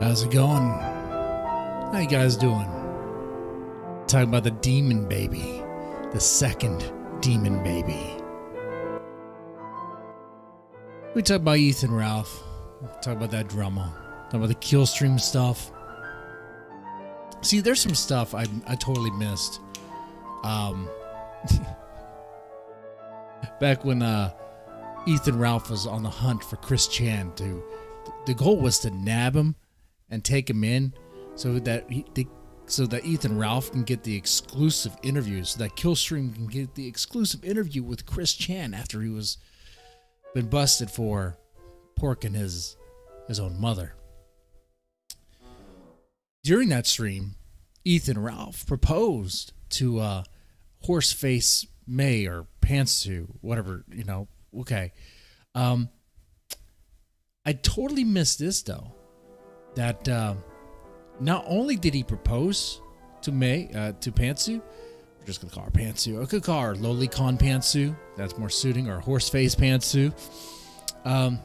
How's it going? How you guys doing? Talking about the Demon Baby. The second Demon Baby. We talk about Ethan Ralph. We talk about that drama. Talk about the Killstream stuff. See, there's some stuff I totally missed. Back when Ethan Ralph was on the hunt for Chris Chan, the goal was to nab him and take him in so that Ethan Ralph can get the exclusive interview, so that Killstream can get the exclusive interview with Chris Chan after he was been busted for porking his own mother. During that stream, Ethan Ralph proposed to Horseface May or Pantsu, whatever, okay. I totally missed this though. That not only did he propose to Pantsu, we're just gonna call her Pantsu. I could call her Lolicon Pantsu. That's more suiting, or Horseface Pantsu. Not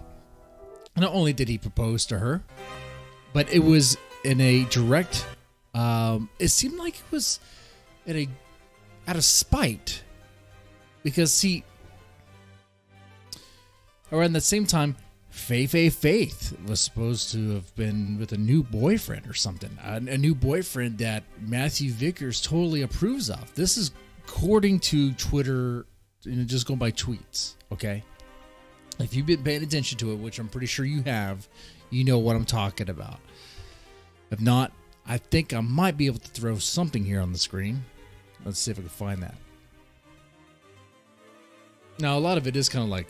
only did he propose to her, but it was in a direct. It seemed like it was out of spite, because see, around that same time, Faith was supposed to have been with a new boyfriend or something. A new boyfriend that Matthew Vickers totally approves of. This is according to Twitter, just going by tweets, okay? If you've been paying attention to it, which I'm pretty sure you have, you know what I'm talking about. If not, I think I might be able to throw something here on the screen. Let's see if I can find that. Now, a lot of it is kind of like,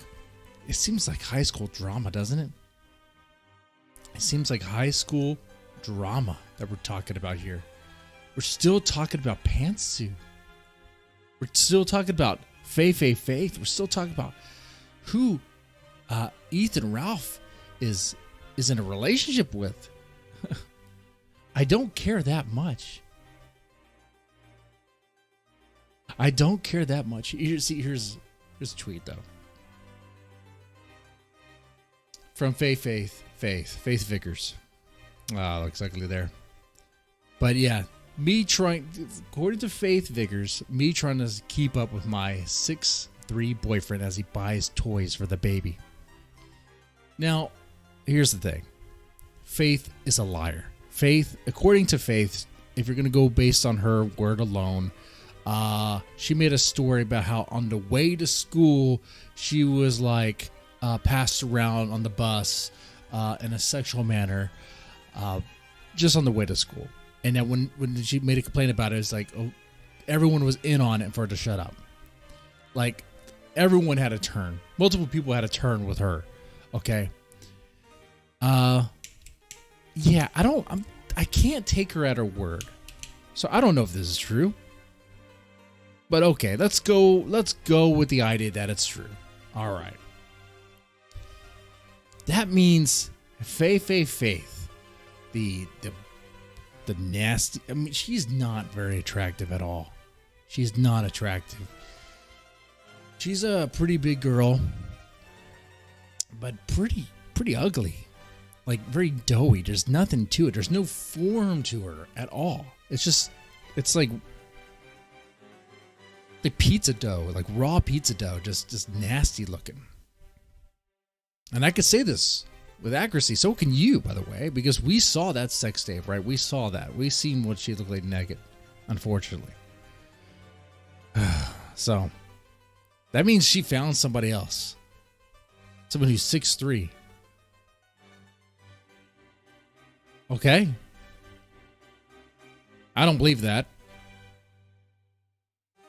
it seems like high school drama, doesn't it? It seems like high school drama that we're talking about here. We're still talking about Pantsu. We're still talking about Faith. We're still talking about who Ethan Ralph is in a relationship with. I don't care that much. I don't care that much. Here's a tweet though. From Faith Vickers. Looks ugly there. But yeah, according to Faith Vickers, me trying to keep up with my 6'3" boyfriend as he buys toys for the baby. Now, here's the thing. Faith is a liar. According to Faith, if you're going to go based on her word alone, she made a story about how on the way to school, she was like, passed around on the bus in a sexual manner, just on the way to school. And then when she made a complaint about it, it's like, oh, everyone was in on it for her to shut up. Like, everyone had a turn. Multiple people had a turn with her. Okay. Yeah, I can't take her at her word. So I don't know if this is true. But okay, let's go with the idea that it's true. All right. That means Faith, the nasty. I mean, she's not very attractive at all. She's not attractive. She's a pretty big girl, but pretty ugly. Like very doughy. There's nothing to it. There's no form to her at all. It's like the pizza dough, like raw pizza dough, just nasty looking. And I could say this with accuracy. So can you, by the way, because we saw that sex tape, right? We saw that. We seen what she looked like naked, unfortunately. So that means she found somebody else. Someone who's 6'3". Okay. I don't believe that.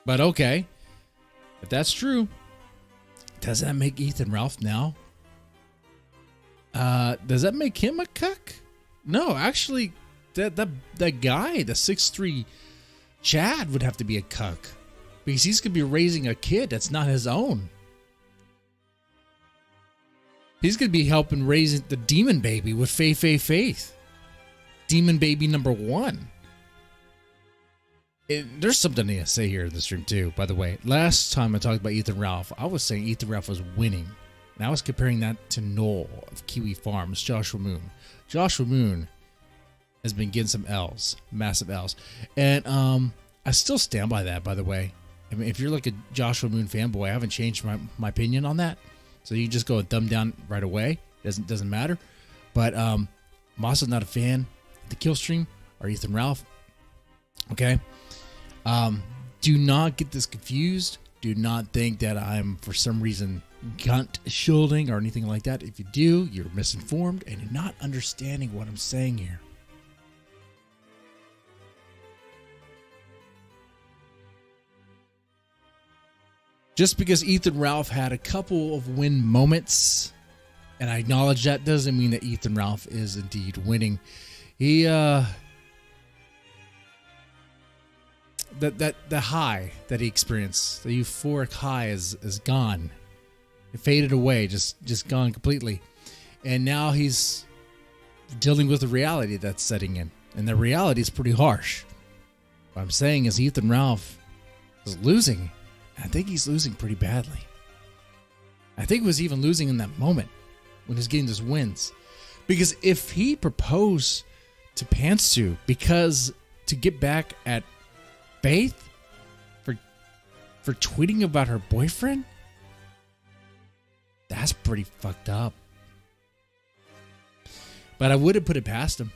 But okay. If that's true, does that make Ethan Ralph now? Does that make him a cuck? No, actually, that guy, the 6'3" Chad, would have to be a cuck, because he's gonna be raising a kid that's not his own. He's gonna be helping raise the Demon Baby with Faith. Demon Baby number 1. There's something to say here in the stream too, by the way. Last time I talked about Ethan Ralph, I was saying Ethan Ralph was winning. And I was comparing that to Noel of Kiwi Farms, Joshua Moon. Joshua Moon has been getting some L's, massive L's. And I still stand by that, by the way. I mean, if you're like a Joshua Moon fanboy, I haven't changed my opinion on that. So you can just go and thumb down right away. Doesn't matter. But I'm also not a fan of the Killstream or Ethan Ralph. Okay? Do not get this confused. Do not think that I'm, for some reason, gunt shielding or anything like that. If you do, you're misinformed and you're not understanding what I'm saying here. Just because Ethan Ralph had a couple of win moments, and I acknowledge that, doesn't mean that Ethan Ralph is indeed winning. He the high that he experienced, the euphoric high is gone. It faded away, just gone completely. And now he's dealing with the reality that's setting in. And the reality is pretty harsh. What I'm saying is Ethan Ralph is losing. I think he's losing pretty badly. I think he was even losing in that moment when he's getting those wins. Because if he proposed to Pantsu because to get back at Faith for tweeting about her boyfriend, that's pretty fucked up. But I wouldn't put it past him.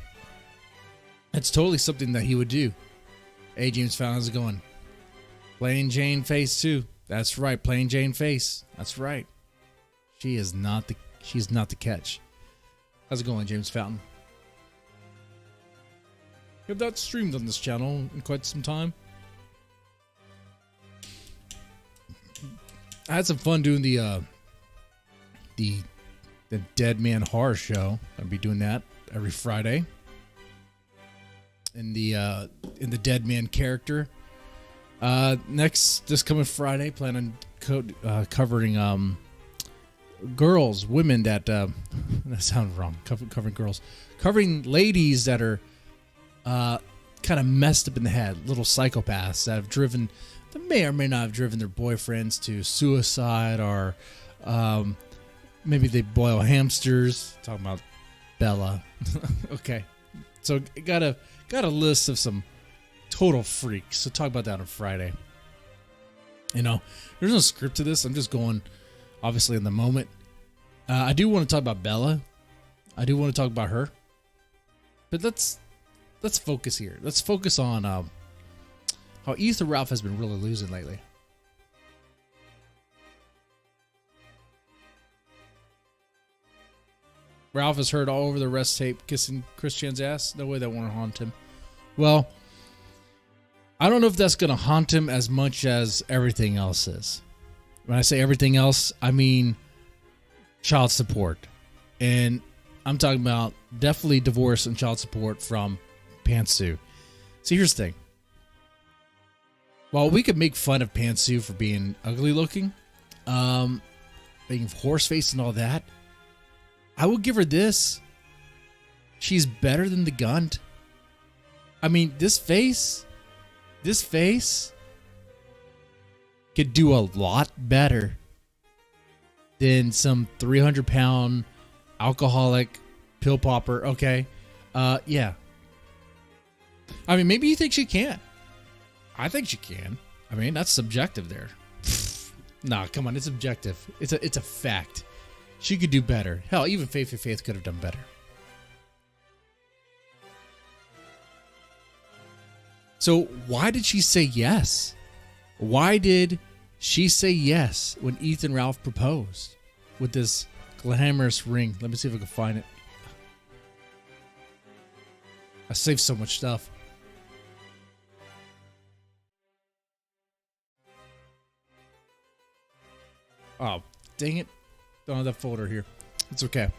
It's totally something that he would do. Hey, James Fallon, how's it going? Plain Jane Face too. That's right, Plain Jane Face. That's right. She's not the catch. How's it going, James Fountain? You have not streamed on this channel in quite some time. I had some fun doing the Dead Man Horror Show. I'll be doing that every Friday. In the Dead Man character. Next, this coming Friday, plan on covering women that that sounded wrong. Covering girls, covering ladies that are kind of messed up in the head, little psychopaths that may or may not have driven their boyfriends to suicide, or maybe they boil hamsters. Talking about Bella. Okay, so got a list of some total freaks. So talk about that on Friday. You know, there's no script to this. I'm just going, obviously, in the moment. I do want to talk about Bella. I do want to talk about her. But let's focus here. Let's focus on how Ethan Ralph has been really losing lately. Ralph is heard all over the arrest tape kissing Christian's ass. No way that won't haunt him. Well, I don't know if that's going to haunt him as much as everything else is. When I say everything else, I mean child support. And I'm talking about definitely divorce and child support from Pantsu. See, here's the thing. While we could make fun of Pantsu for being ugly looking, being horse-faced and all that, I will give her this. She's better than the Gunt. I mean, this face could do a lot better than some 300-pound alcoholic pill popper. Okay. Yeah. I mean, maybe you think she can. I think she can. I mean, that's subjective there. Nah, come on. It's objective. It's a fact. She could do better. Hell, even Faith could have done better. So why did she say yes? Why did she say yes when Ethan Ralph proposed with this glamorous ring? Let me see if I can find it. I saved so much stuff. Oh, dang it. Don't have that folder here. It's okay.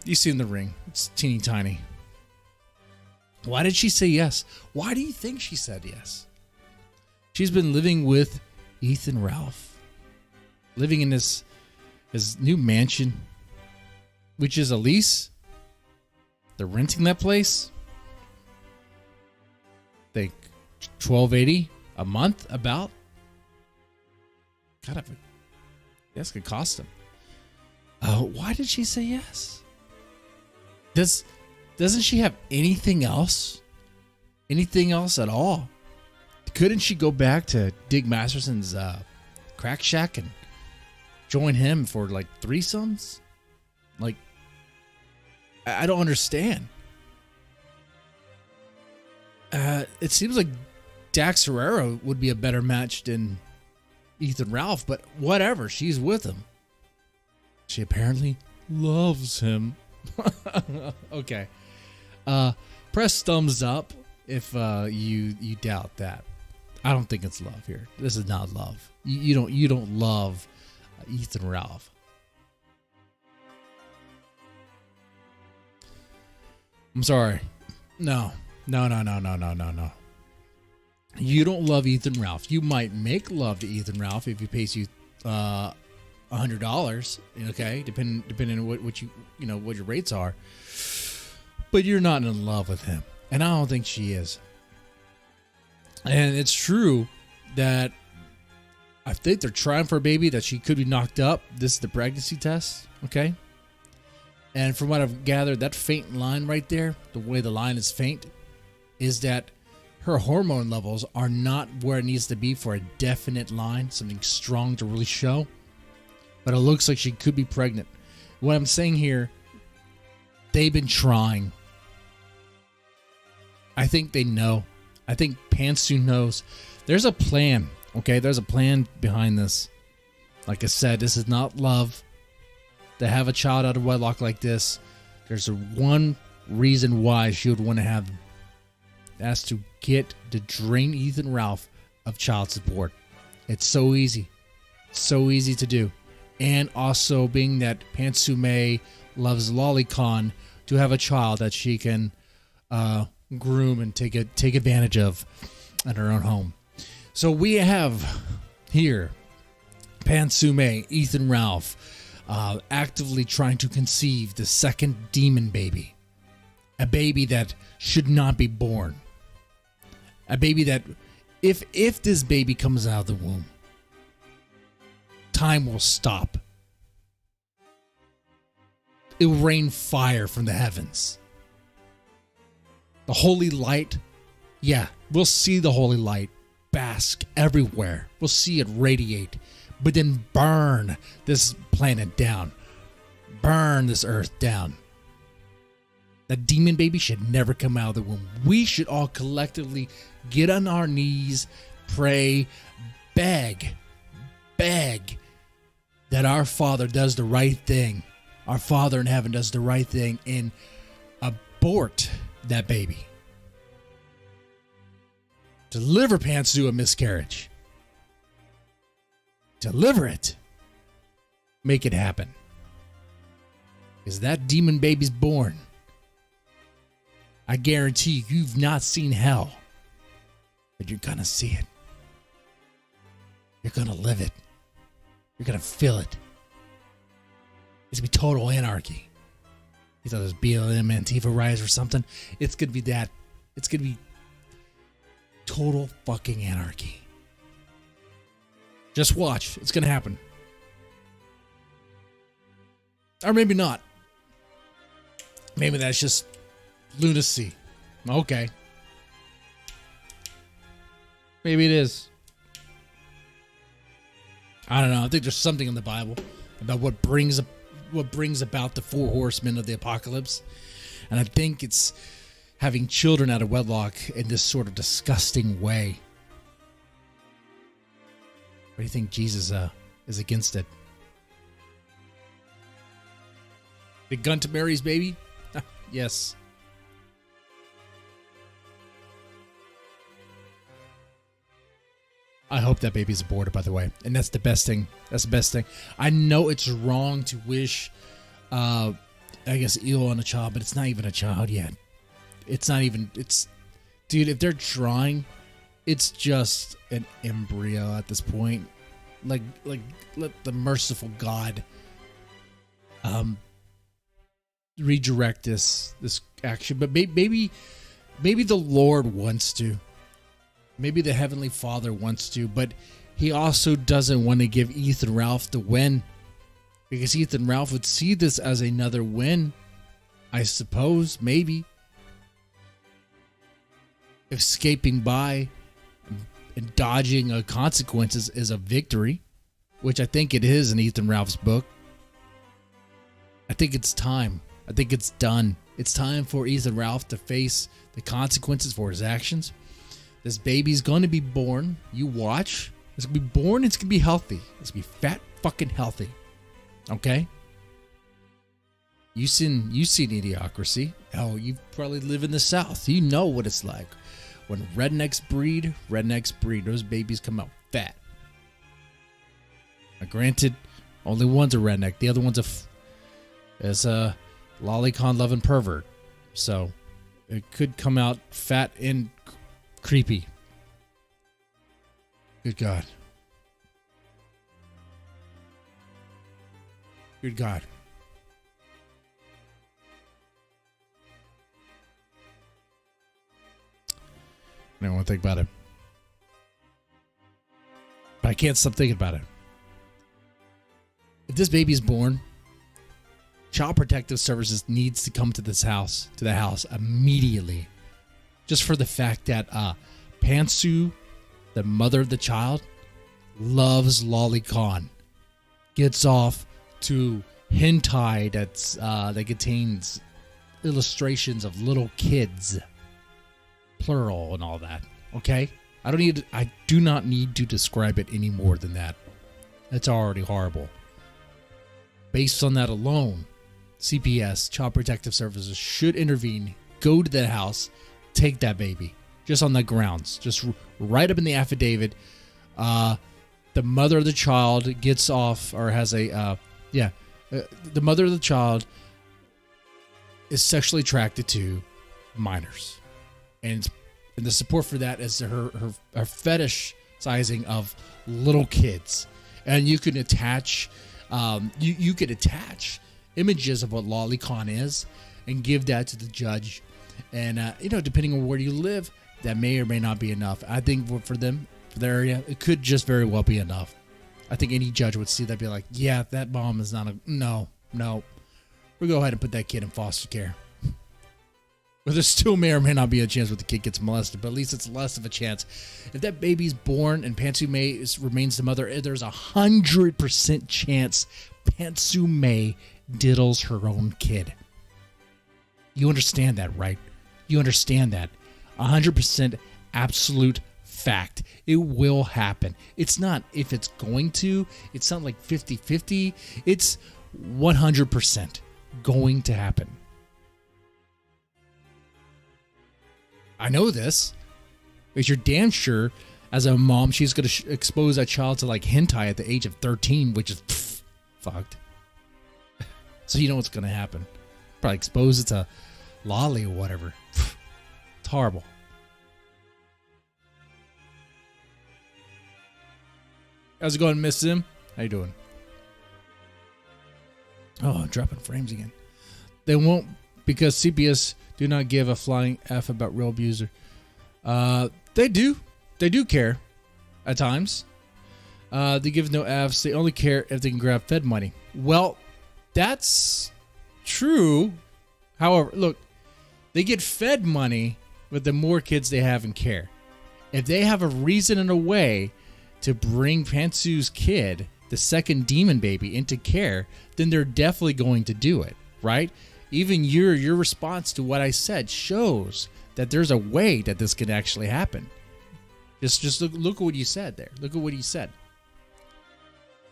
You see in the ring. It's teeny tiny. Why did she say yes? Why do you think she said yes? She's been living with Ethan Ralph. Living in his new mansion, which is a lease. They're renting that place. I think $1,280 a month about. God, that's gonna cost him. Why did she say yes? Does doesn't she have anything else? Anything else at all? Couldn't she go back to Dig Masterson's crack shack and join him for like threesomes? Like, I don't understand. It seems like Dax Herrera would be a better match than Ethan Ralph, but whatever. She's with him. She apparently loves him. Okay. Press thumbs up if you doubt that. I don't think it's love here. This is not love. You don't love Ethan Ralph. I'm sorry. No. You don't love Ethan Ralph. You might make love to Ethan Ralph if he pays you $100. Okay, depending on what what your rates are. But you're not in love with him, and I don't think she is. And it's true that I think they're trying for a baby, that she could be knocked up. This is the pregnancy test, okay? And from what I've gathered, that faint line right there, the way the line is faint, is that her hormone levels are not where it needs to be for a definite line, something strong to really show. But it looks like she could be pregnant. What I'm saying here, they've been trying. I think they know. I think Pantsu knows. There's a plan, okay? There's a plan behind this. Like I said, this is not love. To have a child out of wedlock like this, there's one reason why she would want to have them. That's to drain Ethan Ralph of child support. It's so easy. So easy to do. And also being that Pantsume loves Lolicon, to have a child that she can groom and take advantage of in her own home. So we have here Pantsume, Ethan Ralph, actively trying to conceive the second demon baby. A baby that should not be born. A baby that, if this baby comes out of the womb, time will stop. It will rain fire from the heavens. The holy light, yeah, we'll see the holy light bask everywhere. We'll see it radiate, but then burn this planet down. Burn this earth down. That demon baby should never come out of the womb. We should all collectively get on our knees, pray, beg that our Father does the right thing. Our Father in heaven does the right thing and abort that baby. Deliver Pantsu a miscarriage. Deliver it. Make it happen. Because that demon baby's born. I guarantee you've not seen hell, but you're gonna see it. You're gonna live it. You're gonna feel it. It's gonna be total anarchy. You thought it was BLM Antifa rise or something? It's gonna be that. It's gonna be total fucking anarchy. Just watch. It's gonna happen. Or maybe not. Maybe that's just lunacy. Okay. Maybe it is. I don't know. I think there's something in the Bible about what brings about the four horsemen of the apocalypse. And I think it's having children out of wedlock in this sort of disgusting way. What do you think Jesus is against it? The gun to Mary's baby? Yes. I hope that baby's aborted, by the way. And that's the best thing. That's the best thing. I know it's wrong to wish, I guess, ill on a child, but it's not even a child yet. It's not even, dude, if they're trying, it's just an embryo at this point. Like, let the merciful God, redirect this action. But maybe the Lord wants to. Maybe the Heavenly Father wants to, but he also doesn't want to give Ethan Ralph the win, because Ethan Ralph would see this as another win I suppose maybe escaping by and dodging consequences is a victory, which I think it is in Ethan Ralph's book. I think it's time. I think it's done. It's time for Ethan Ralph to face the consequences for his actions. This baby's going to be born. You watch. It's going to be born. It's going to be healthy. It's going to be fat fucking healthy. Okay? You've seen Idiocracy. Oh, you probably live in the South. You know what it's like. When rednecks breed, those babies come out fat. Now, granted, only one's a redneck. The other one's a lolicon loving pervert. So it could come out fat and creepy. Good God. Good God. I don't want to think about it. But I can't stop thinking about it. If this baby is born, Child Protective Services needs to come to the house immediately. Just for the fact that Pantsu, the mother of the child, loves lolicon. Gets off to hentai that contains illustrations of little kids, plural and all that. Okay? I do not need to describe it any more than that. That's already horrible. Based on that alone, CPS, Child Protective Services, should intervene, go to that house, take that baby. Just on the grounds. Just write up in the affidavit. The mother of the child gets off or has the mother of the child is sexually attracted to minors. And the support for that is her fetish sizing of little kids. And you can attach you could attach images of what lolicon is and give that to the judge. And depending on where you live, that may or may not be enough. I think for them, for their area, it could just very well be enough. I think any judge would see that, be like, yeah, that mom is not no. We'll go ahead and put that kid in foster care. But there still may or may not be a chance where the kid gets molested, but at least it's less of a chance. If that baby's born and Pantsu May remains the mother, there's 100% chance Pantsu May diddles her own kid. You understand that, right? You understand that. 100% absolute fact. It will happen. It's not if it's going to. It's not like 50-50. It's 100% going to happen. I know this because you're damn sure as a mom she's going to expose that child to like hentai at the age of 13, which is fucked. So you know what's going to happen. Probably expose it to lolly or whatever. It's horrible. How's it going, Miss Sim? How you doing? Oh, I'm dropping frames again. They won't, because CPS do not give a flying F about real abuser. They do. They do care at times. They give no Fs. They only care if they can grab Fed money. Well, that's true. However, look, they get Fed money with the more kids they have in care. If they have a reason and a way to bring Pantsu's kid, the second demon baby, into care, then they're definitely going to do it, right? Even your response to what I said shows that there's a way that this could actually happen. Just look at what you said there. Look at what you said.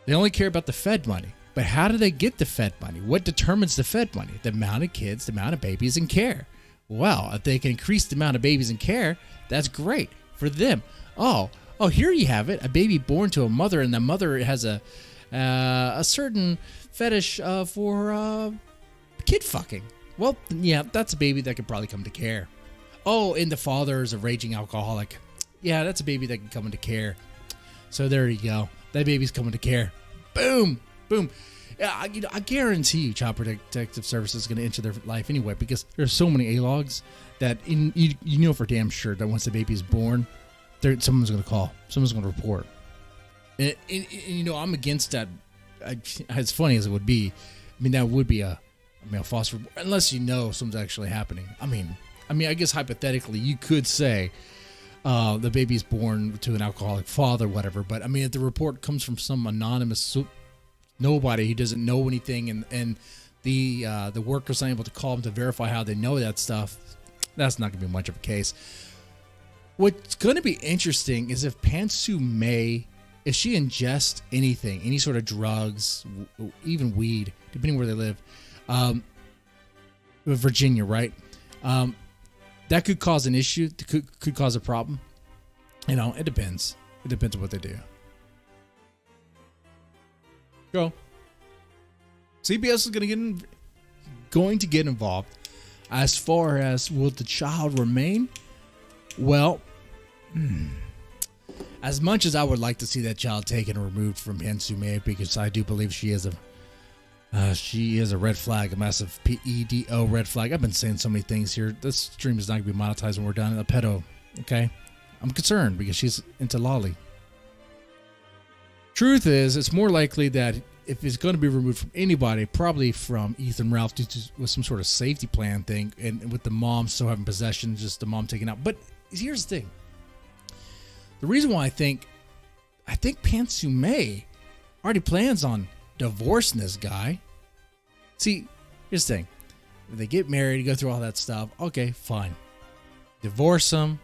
They only care about the Fed money. But how do they get the Fed money? What determines the Fed money? The amount of kids, the amount of babies in care. Well, if they can increase the amount of babies in care, that's great for them. Oh, here you have it. A baby born to a mother, and the mother has a certain fetish for kid fucking. Well, yeah, that's a baby that could probably come to care. Oh, and the father is a raging alcoholic. Yeah, that's a baby that can come into care. So there you go. That baby's coming to care. Boom. Boom. Yeah, I guarantee you Child Protective Services is going to enter their life anyway, because there's so many ALOGs that you know for damn sure that once the baby is born, someone's going to call. Someone's going to report. And I'm against that. As funny as it would be, I mean, that would be a a male foster, unless you know something's actually happening. I mean, I guess hypothetically you could say the baby's born to an alcoholic father, whatever. But I mean, if the report comes from some anonymous nobody who doesn't know anything, and the workers aren't able to call them to verify how they know that stuff, that's not going to be much of a case. What's going to be interesting is if Pantsu May, if she ingests anything, any sort of drugs, even weed, depending where they live, Virginia, right? That could cause an issue. Could cause a problem. You know, it depends. It depends on what they do. Go. CBS is going to get involved. As far as will the child remain? Well, as much as I would like to see that child taken and removed from Pantsu May, because I do believe she is a red flag, a massive PEDO red flag. I've been saying so many things here. This stream is not going to be monetized when we're done. A pedo, okay? I'm concerned because she's into lolly. Truth is, it's more likely that if it's going to be removed from anybody, probably from Ethan Ralph with some sort of safety plan thing, and with the mom still having possession, just the mom taken out. But here's the thing. The reason why I think Pantsu May already plans on divorcing this guy. See, here's the thing. If they get married, go through all that stuff, okay, fine. Divorce him.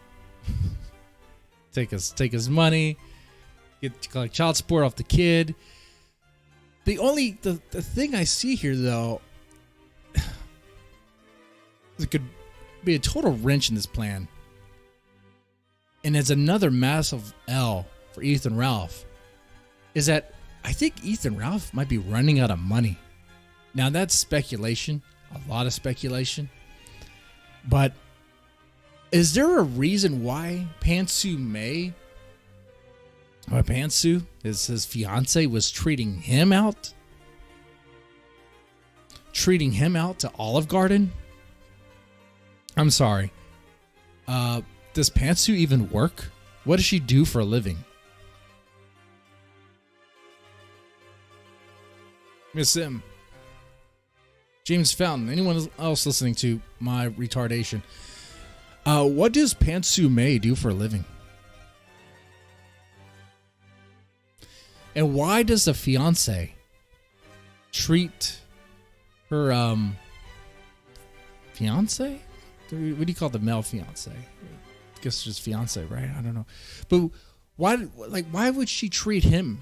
Take his money. Collect child support off the kid. The thing I see here, though, it could be a total wrench in this plan. And it's another massive L for Ethan Ralph, is that I think Ethan Ralph might be running out of money. Now, that's speculation, a lot of speculation. But is there a reason why Pantsu May, or Pantsu, his fiance, was treating him out? Treating him out to Olive Garden? I'm sorry. Does Pantsu even work? What does she do for a living? Miss Sim. James Fountain. Anyone else listening to my retardation? What does Pantsu May do for a living? And why does the fiance treat her fiance? What do you call the male fiance? I guess it's just fiance, right? I don't know. But why would she treat him?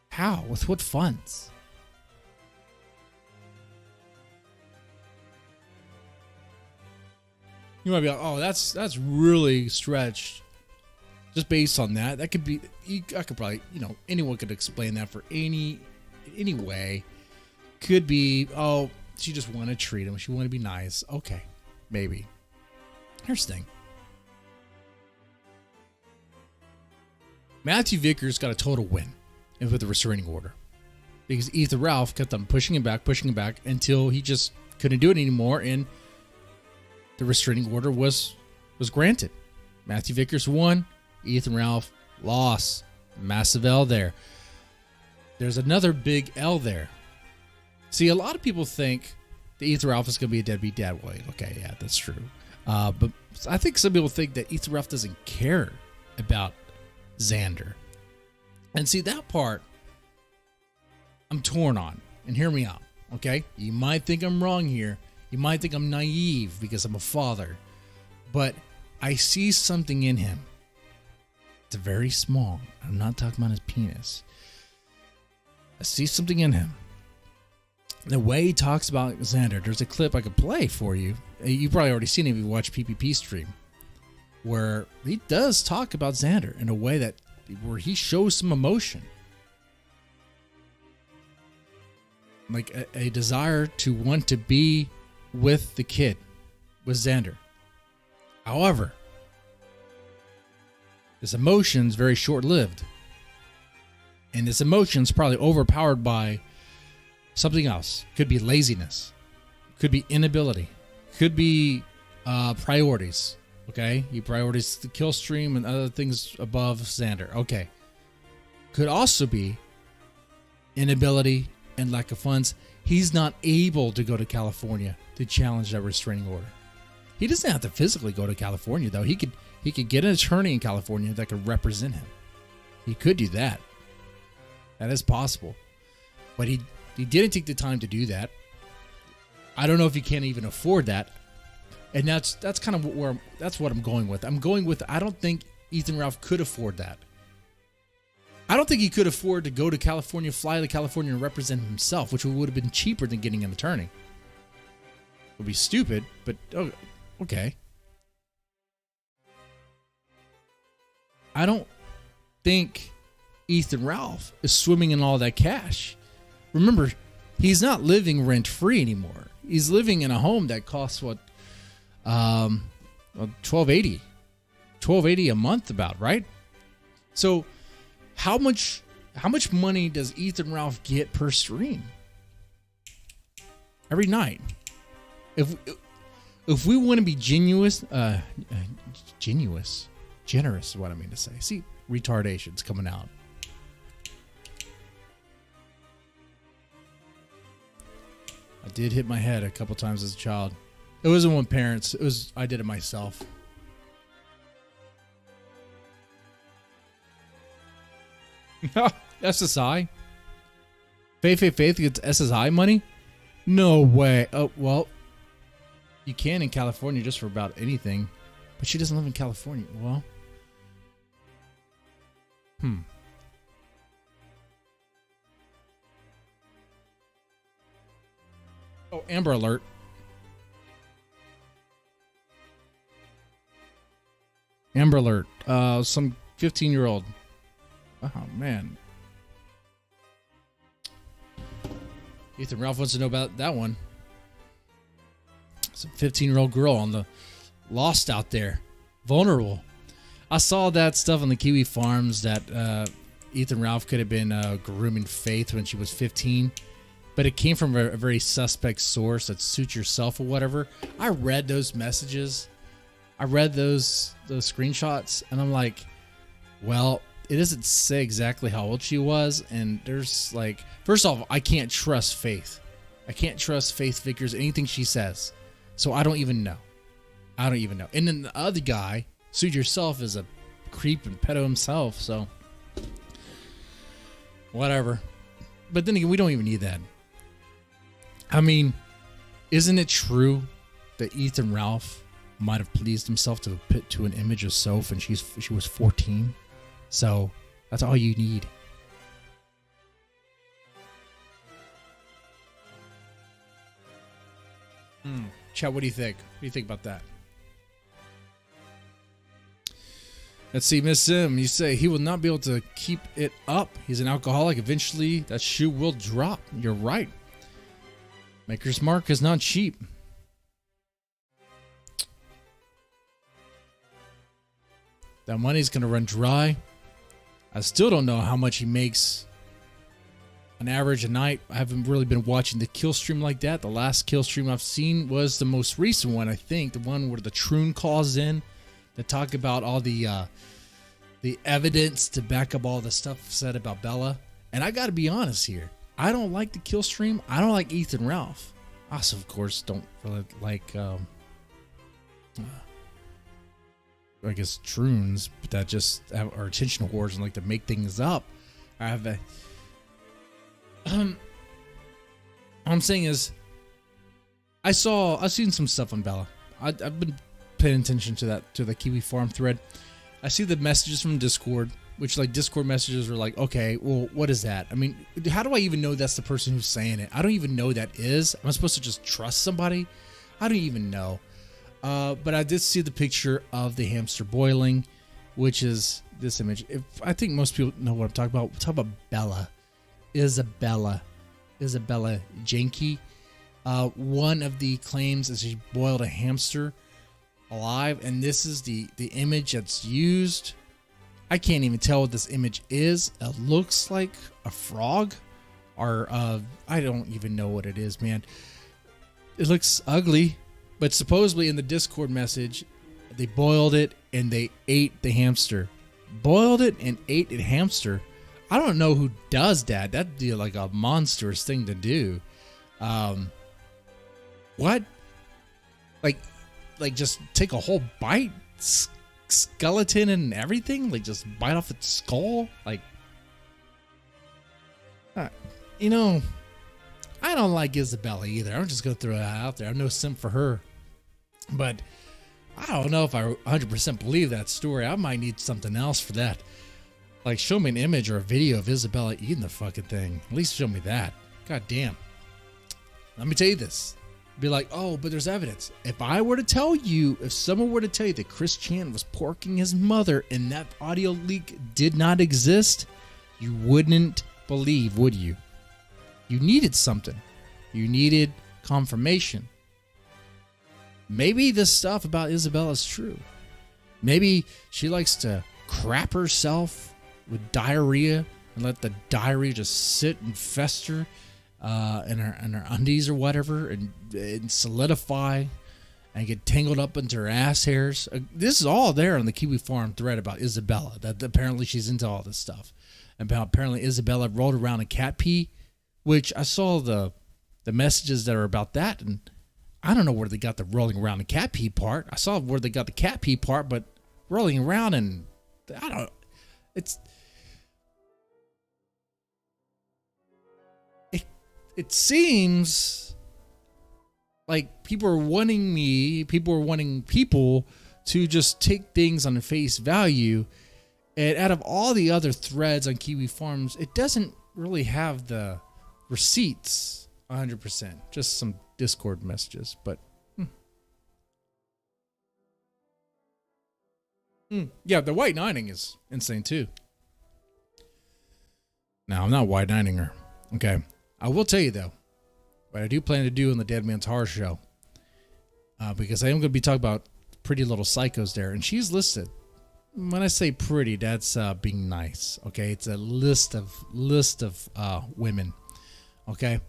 How? With what funds? You might be like, oh, that's really stretched. Just based on that, that could be. I could probably, anyone could explain that for any way. Could be, oh, she just wanted to treat him. She wanted to be nice. Okay, maybe. Here's the thing. Matthew Vickers got a total win with the restraining order because Ethan Ralph kept on pushing him back until he just couldn't do it anymore, and the restraining order was granted. Matthew Vickers won. Ethan Ralph lost. Massive L there. There's another big L there. See, a lot of people think that Ethan Ralph is going to be a deadbeat dad. Well, okay, yeah, that's true. But I think some people think that Ethan Ralph doesn't care about Xander. And see, that part I'm torn on. And hear me out, okay? You might think I'm wrong here. You might think I'm naive because I'm a father. But I see something in him. It's very small. I'm not talking about his penis. I see something in him. The way he talks about Xander, there's a clip I could play for you. You've probably already seen it if you watch PPP stream, where he does talk about Xander in a way where he shows some emotion. Like a desire to want to be with the kid, with Xander. However, this emotion's very short-lived. And this emotion's probably overpowered by something else. Could be laziness. Could be inability. Could be priorities. Okay? He priorities the kill stream and other things above Xander. Okay. Could also be inability and lack of funds. He's not able to go to California to challenge that restraining order. He doesn't have to physically go to California, though. He could get an attorney in California that could represent him. He could do that. That is possible. But he didn't take the time to do that. I don't know if he can't even afford that. And that's kind of that's what I'm going with. I don't think Ethan Ralph could afford that. I don't think he could afford to go to California, fly to California, and represent himself, which would have been cheaper than getting an attorney. It would be stupid, but okay. I don't think Ethan Ralph is swimming in all that cash. Remember, he's not living rent-free anymore. He's living in a home that costs what, $1,280 a month, about, right? So, how much money does Ethan Ralph get per stream every night? If we want to be generous is what I mean to say. See, retardation's coming out. I did hit my head a couple times as a child. It wasn't with parents. I did it myself. SSI? Faith gets SSI money? No way. Oh, well, you can in California just for about anything. But she doesn't live in California. Well. Oh, Amber Alert. Amber Alert. Some 15-year-old. Oh, man. Ethan Ralph wants to know about that one. Some 15-year-old girl on the lost out there. Vulnerable. I saw that stuff on the Kiwi Farms that Ethan Ralph could have been grooming Faith when she was 15. But it came from a very suspect source that Suit Yourself or whatever. I read those messages. I read those screenshots, and I'm like, well, it doesn't say exactly how old she was. And there's like, first off, I can't trust Faith. I can't trust Faith Vickers, anything she says. So I don't even know. And then the other guy, Suit Yourself, is a creep and pedo himself. So whatever. But then again, we don't even need that. I mean, isn't it true that Ethan Ralph might have pleased himself to an image of Soph and she was 14? So that's all you need. Chat, what do you think? What do you think about that? Let's see, Miss Sim, you say he will not be able to keep it up. He's an alcoholic. Eventually, that shoe will drop. You're right. Maker's Mark is not cheap. That money's going to run dry. I still don't know how much he makes on average a night. I haven't really been watching the kill stream like that. The last kill stream I've seen was the most recent one, I think. The one where the Troon calls in to talk about all the evidence to back up all the stuff said about Bella. And I got to be honest here. I don't like the kill stream. I don't like Ethan Ralph. I also, of course, don't really like, I guess, Troons, but that just are attention whores and like to make things up. I have a... All I'm saying is, I've seen some stuff on Bella. I've been paying attention to the Kiwi Farm thread. I see the messages from Discord, which like Discord messages are like, okay, well, what is that? I mean, how do I even know that's the person who's saying it? I don't even know that is. Am I supposed to just trust somebody? I don't even know. But I did see the picture of the hamster boiling, which is this image. I think most people know what I'm talking about. We're talking about Bella. Isabella Janke. One of the claims is she boiled a hamster alive, and this is the image that's used. I can't even tell what this image is. It looks like a frog, or I don't even know what it is, man. It looks ugly, but supposedly in the Discord message, they boiled it and they ate the hamster. Boiled it and ate a hamster. I don't know who does that. That'd be like a monstrous thing to do. Um, what? Like just take a whole bite, skeleton and everything. Like just bite off its skull. Like, you know, I don't like Isabella either. I'm just gonna throw that out there. I'm no simp for her, but I don't know if I 100% believe that story. I might need something else for that. Like, show me an image or a video of Isabella eating the fucking thing. At least show me that. God damn. Let me tell you this. Be like, oh, but there's evidence. If someone were to tell you that Chris Chan was porking his mother and that audio leak did not exist, you wouldn't believe, would you? You needed something. You needed confirmation. Maybe this stuff about Isabella is true. Maybe she likes to crap herself with diarrhea and let the diarrhea just sit and fester in her undies or whatever and solidify and get tangled up into her ass hairs. This is all there on the Kiwi Farm thread about Isabella, that apparently she's into all this stuff. Apparently Isabella rolled around in cat pee, which I saw the messages that are about that, and I don't know where they got the rolling around in cat pee part. I saw where they got the cat pee part, but rolling around and I don't. It seems like people are wanting people to just take things on face value. And out of all the other threads on Kiwi Farms, it doesn't really have the receipts 100%. Just some Discord messages, but yeah, the white knighting is insane too. Now, I'm not white knighting her. Okay. I will tell you though, what I do plan to do in the Dead Man's Horror Show, because I am going to be talking about Pretty Little Psychos there, and she's listed. When I say pretty, that's being nice. Okay, it's a list of women. Okay,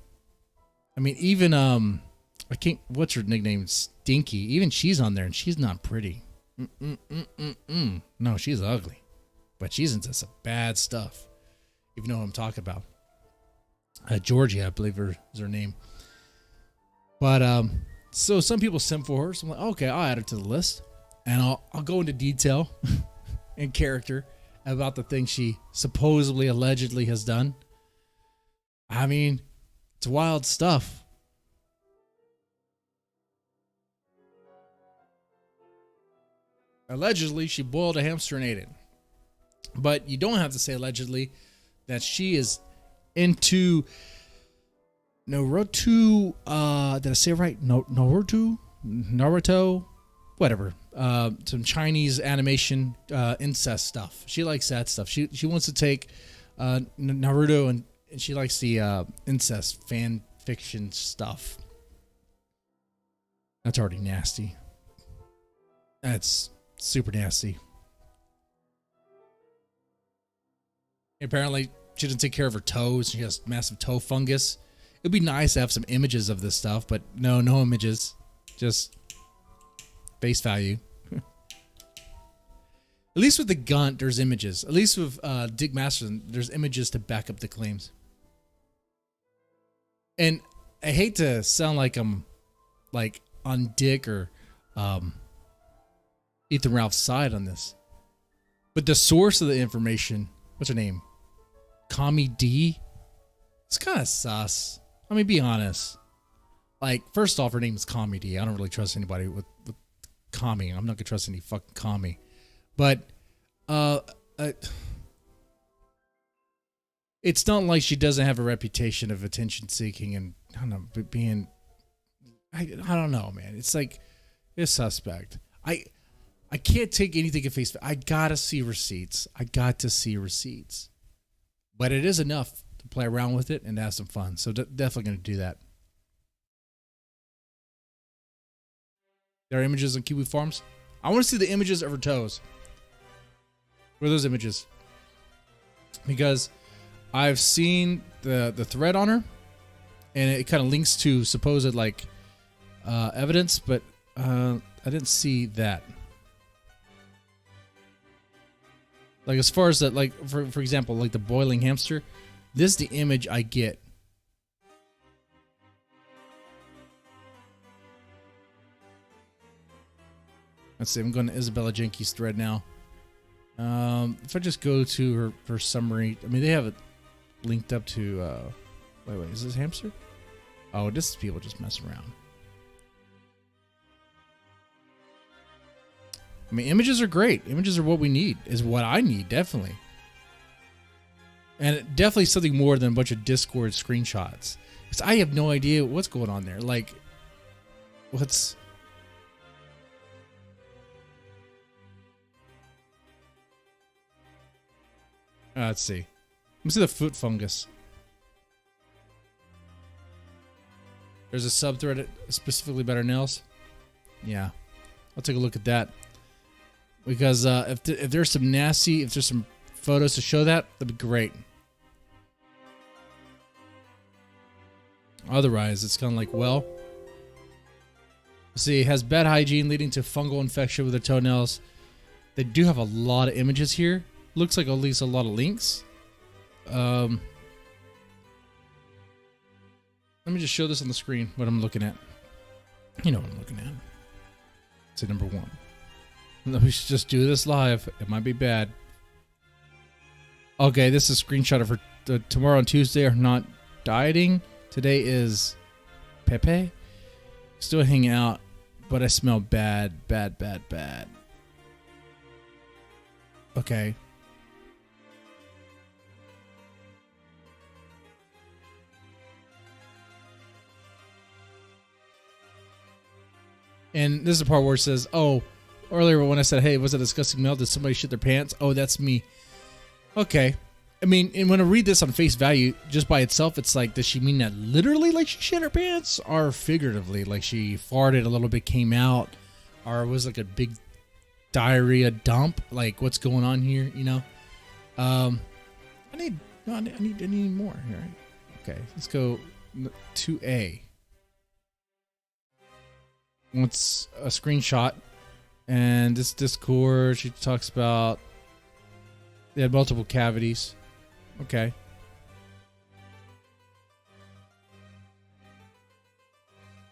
I mean even I can't. What's her nickname? Stinky. Even she's on there, and she's not pretty. No, she's ugly, but she's into some bad stuff. If you know what I'm talking about. Georgie, I believe is her name. But so some people simp for her. So I'm like, okay, I'll add her to the list, and I'll go into detail and character about the things she supposedly, allegedly has done. I mean, it's wild stuff. Allegedly, she boiled a hamster and ate it. But you don't have to say allegedly that she is into Naruto, did I say it right? Naruto, whatever. Some Chinese animation, incest stuff. She likes that stuff. She wants to take Naruto and she likes the incest fan fiction stuff. That's already nasty. That's super nasty. Apparently, she doesn't take care of her toes. She has massive toe fungus. It'd be nice to have some images of this stuff, but no images. Just face value. At least with the Gunt, there's images. At least with Dick Masterson, there's images to back up the claims. And I hate to sound like I'm like on Dick or Ethan Ralph's side on this, but the source of the information, what's her name? Kami D. It's kind of sus. I mean, be honest. Like, first off, her name is Kami D. I don't really trust anybody with Kami. I'm not gonna trust any fucking Kami. But it's not like she doesn't have a reputation of attention seeking and I don't know, being. I don't know, man. It's like it's suspect. I can't take anything at face value. I gotta see receipts. But it is enough to play around with it and have some fun. So definitely going to do that. There are images on Kiwi Farms. I want to see the images of her toes. Where are those images? Because I've seen the thread on her, and it kind of links to supposed like evidence, but I didn't see that. Like as far as that, like for example, like the boiling hamster, this is the image I get. Let's see. I'm going to Isabella Jenkins' thread now. If I just go to her summary, I mean, they have it linked up to. Wait, is this hamster? Oh, this is people just messing around. I mean, images are great. Images are what we need. Is what I need, definitely. And definitely something more than a bunch of Discord screenshots. Because I have no idea what's going on there. Like, what's... let's see. Let me see the foot fungus. There's a subthread specifically about our nails. Yeah. I'll take a look at that. Because if there's some nasty, if there's some photos to show that, that'd be great. Otherwise, it's kind of like, well, see, it has bad hygiene leading to fungal infection with the toenails. They do have a lot of images here. Looks like at least a lot of links. Let me just show this on the screen, what I'm looking at. You know what I'm looking at. It's number 1. We should just do this live. It might be bad. Okay, this is a screenshot of her tomorrow and Tuesday are not dieting. Today is Pepe. Still hanging out, but I smell bad, bad, bad, bad. Okay. And this is the part where it says, oh, earlier when I said, hey, was it a disgusting smell? Did somebody shit their pants? Oh, that's me. Okay. I mean, and when I read this on face value, just by itself, it's like, does she mean that literally like she shit her pants? Or figuratively, like she farted a little bit, came out? Or it was like a big diarrhea dump? Like, what's going on here, you know? I need more here. Okay, let's go to A. What's a screenshot? And this Discord, she talks about they had multiple cavities. Okay.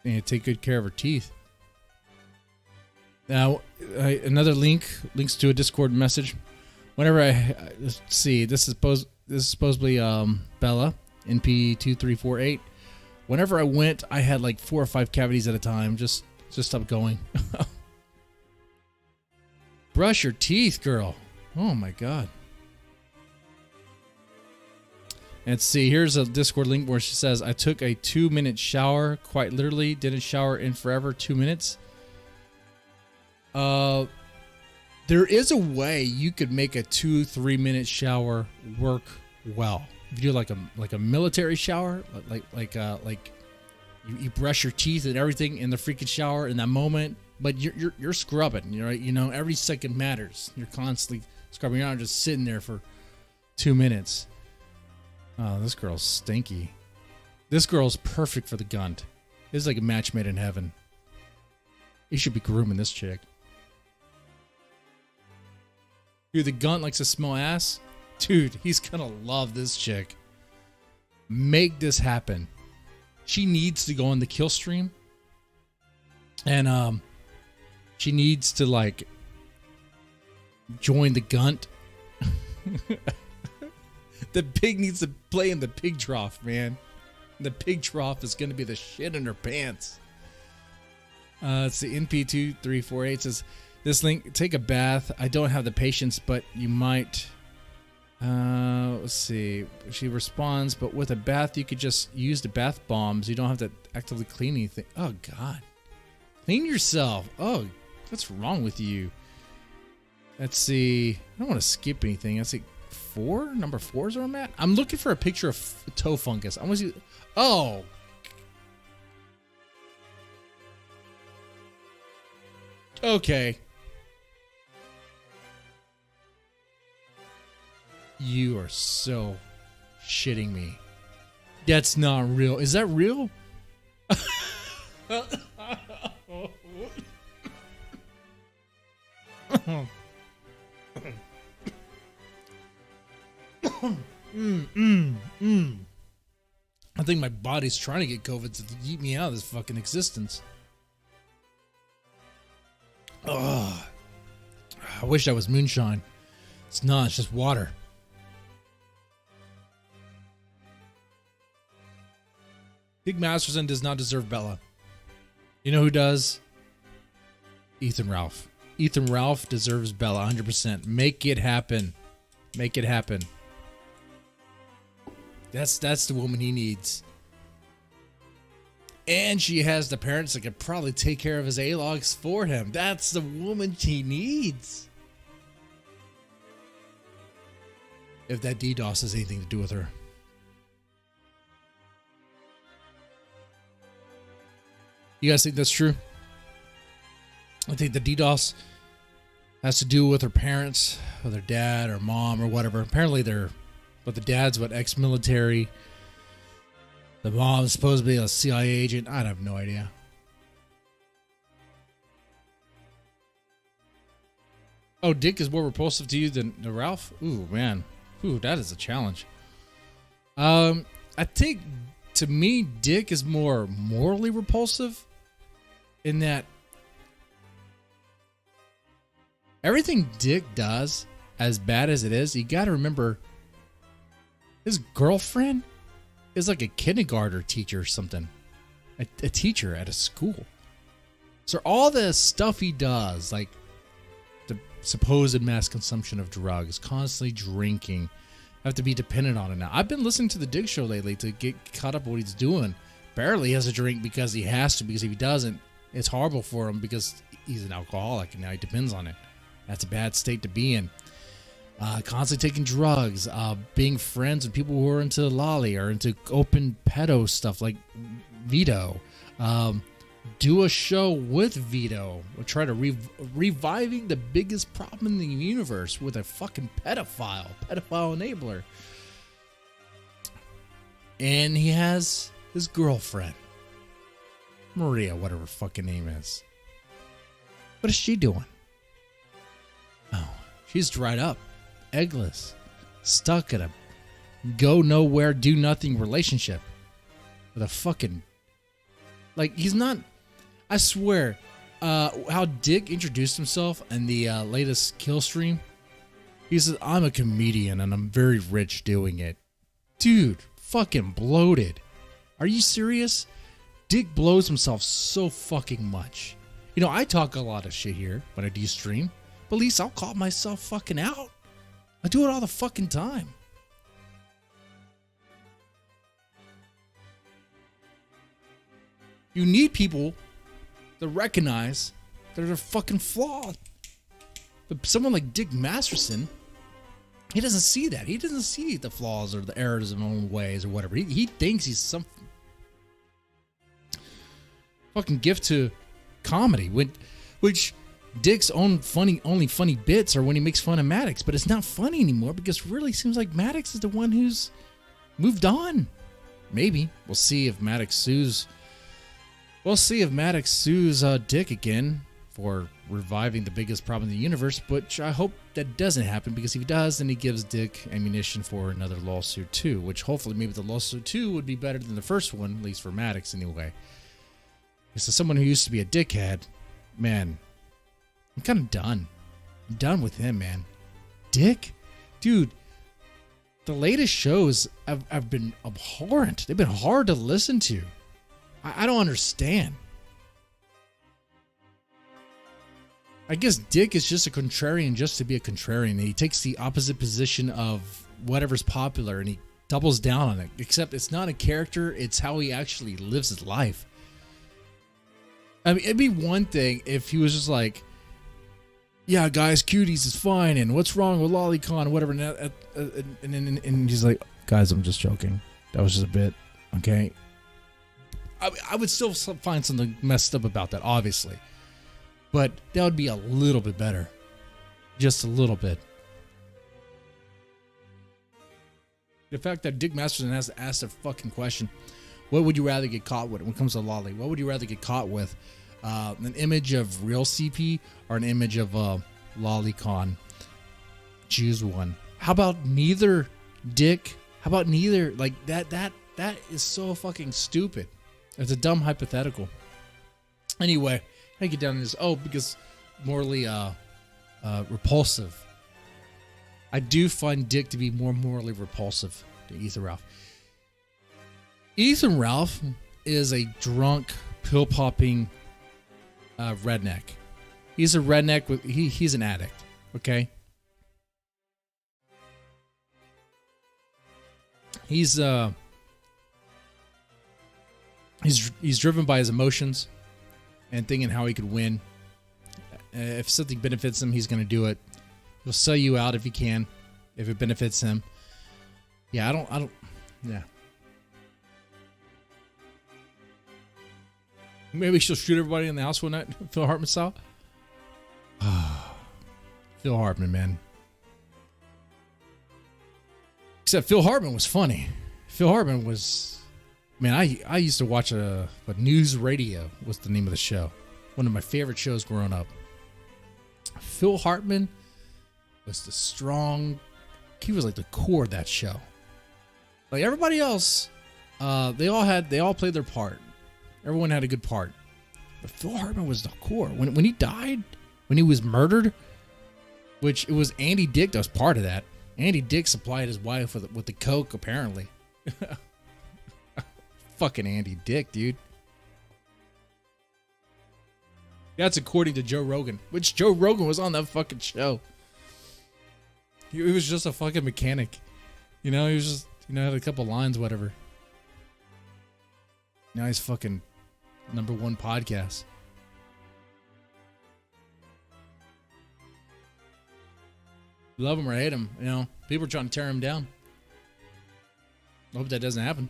And take good care of her teeth. Now, another links to a Discord message. Whenever let's see, this is supposedly Bella NP2348. Whenever I went, I had like 4 or 5 cavities at a time. Just stop going. Brush your teeth, girl. Oh my god. Let's see. Here's a Discord link where she says, I took a 2-minute shower. Quite literally. Didn't shower in forever. 2 minutes. There is a way you could make a 2-3 minute shower work well. If you do like a military shower, like you brush your teeth and everything in the freaking shower in that moment, but you're scrubbing, right? You know, every second matters. You're constantly scrubbing. You're not just sitting there for 2 minutes. Oh, this girl's stinky. This girl's perfect for the Gunt. This is like a match made in heaven. You should be grooming this chick. Dude, the Gunt likes to smell ass. Dude, he's gonna love this chick. Make this happen. She needs to go on the kill stream. And she needs to like join the Gunt. The pig needs to play in the pig trough, man. The pig trough is gonna be the shit in her pants. It's the NP2348 says this link, take a bath. I don't have the patience, but you might. Let's see. She responds, but with a bath, you could just use the bath bombs. You don't have to actively clean anything. Oh, God. Clean yourself. Oh, what's wrong with you? Let's see. I don't want to skip anything. Let's see. 4? Number 4 is where I'm at? I'm looking for a picture of toe fungus. I want to see. Oh. Okay. You are so shitting me. That's not real. Is that real? I think my body's trying to get COVID to eat me out of this fucking existence. Ugh. I wish that was moonshine. It's not. It's just water. Dick Masterson does not deserve Bella. You know who does? Ethan Ralph. Ethan Ralph deserves Bella 100%. Make it happen. Make it happen. That's the woman he needs. And she has the parents that could probably take care of his A-logs for him. That's the woman he needs. If that DDoS has anything to do with her. You guys think that's true? I think the DDoS has to do with her parents, or their dad or mom or whatever. Apparently but the dad's ex-military. The mom's supposed to be a CIA agent. I have no idea. Oh, Dick is more repulsive to you than Ralph? Ooh, man. Ooh, that is a challenge. I think, to me, Dick is more morally repulsive in that everything Dick does, as bad as it is, you got to remember his girlfriend is like a kindergarten teacher or something. A teacher at a school. So all the stuff he does, like the supposed mass consumption of drugs, constantly drinking, have to be dependent on it now. I've been listening to the Dick Show lately to get caught up with what he's doing. Barely has a drink because he has to, because if he doesn't, it's horrible for him because he's an alcoholic and now he depends on it. That's a bad state to be in. Constantly taking drugs, being friends with people who are into lolly or into open pedo stuff like Vito. Do a show with Vito. We'll try to reviving the biggest problem in the universe with a fucking pedophile enabler. And he has his girlfriend, Maria, whatever her fucking name is. What is she doing? Oh, she's dried up, eggless, stuck in a go nowhere, do nothing relationship with a fucking, like, he's not, I swear, how Dick introduced himself in the latest kill stream. He says, I'm a comedian and I'm very rich doing it. Dude, fucking bloated. Are you serious? Dick blows himself so fucking much. You know, I talk a lot of shit here when I do stream, but at least I'll call myself fucking out. I do it all the fucking time. You need people to recognize that they're fucking flawed. But someone like Dick Masterson, he doesn't see that. He doesn't see the flaws or the errors of his own ways or whatever. He thinks he's some fucking gift to comedy, which Dick's only funny bits are when he makes fun of Maddox, but it's not funny anymore because it really seems like Maddox is the one who's moved on. Maybe we'll see if Maddox sues. We'll see if Maddox sues Dick again for reviving the biggest problem in the universe, but I hope that doesn't happen, because if he does, then he gives Dick ammunition for another lawsuit too, which hopefully maybe the lawsuit too would be better than the first one, at least for Maddox anyway. So someone who used to be a dickhead, man, I'm kind of done. I'm done with him, man. Dick? Dude, the latest shows have been abhorrent. They've been hard to listen to. I don't understand. I guess Dick is just a contrarian just to be a contrarian. He takes the opposite position of whatever's popular and he doubles down on it. Except it's not a character, it's how he actually lives his life. I mean, it'd be one thing if he was just like, yeah, guys, cuties is fine, and what's wrong with Lolicon, whatever. And he's like, guys, I'm just joking. That was just a bit, okay? I would still find something messed up about that, obviously. But that would be a little bit better. Just a little bit. The fact that Dick Masterson has to ask a fucking question, what would you rather get caught with when it comes to Lolly? What would you rather get caught with? An image of real CP or an image of Lolicon? Choose one. How about neither, Dick? How about neither? Like, that is so fucking stupid. It's a dumb hypothetical. Anyway, I get down to this. Oh, because Morley repulsive. I do find Dick to be more morally repulsive than Ethan Ralph. Ethan Ralph is a drunk, pill-popping redneck. He's a redneck with he's an addict, okay? He's driven by his emotions and thinking how he could win. If something benefits him, he's going to do it. He'll sell you out if he can, if it benefits him. Yeah, I don't, yeah. Maybe she'll shoot everybody in the house one night, Phil Hartman style. Phil Hartman, man. Except Phil Hartman was funny. Phil Hartman was, man, I used to watch a News Radio was the name of the show. One of my favorite shows growing up. Phil Hartman was the strong, he was like the core of that show. Like everybody else, they all played their part. Everyone had a good part. But Phil Hartman was the core. When he died, when he was murdered, which it was Andy Dick that was part of that. Andy Dick supplied his wife with the coke, apparently. Fucking Andy Dick, dude. That's according to Joe Rogan, which Joe Rogan was on that fucking show. He was just a fucking mechanic. You know, he was just, had a couple lines, whatever. Now he's fucking #1 podcast. Love him or hate him, people are trying to tear him down. I hope that doesn't happen.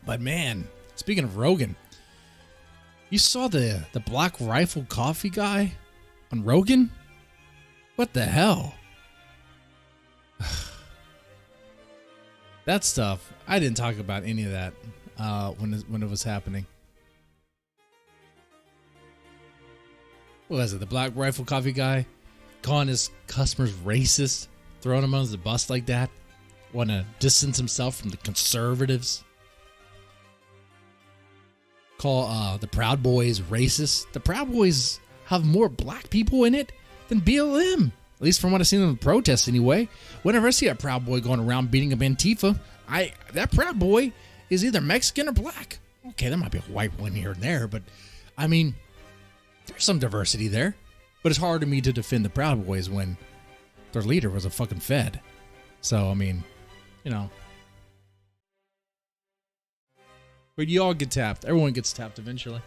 But man, speaking of Rogan, you saw the Black Rifle Coffee guy on Rogan? What the hell? That stuff, I didn't talk about any of that when it was happening. What was it? The Black Rifle Coffee guy calling his customers racist, throwing them under the bus like that, want to distance himself from the conservatives. Call the Proud Boys racist. The Proud Boys have more black people in it than BLM. At least from what I've seen in the protests anyway. Whenever I see a Proud Boy going around beating up Antifa, that Proud Boy is either Mexican or black. Okay, there might be a white one here and there, but I mean, there's some diversity there. But it's hard to me to defend the Proud Boys when their leader was a fucking Fed. So, I mean, But you all get tapped. Everyone gets tapped eventually.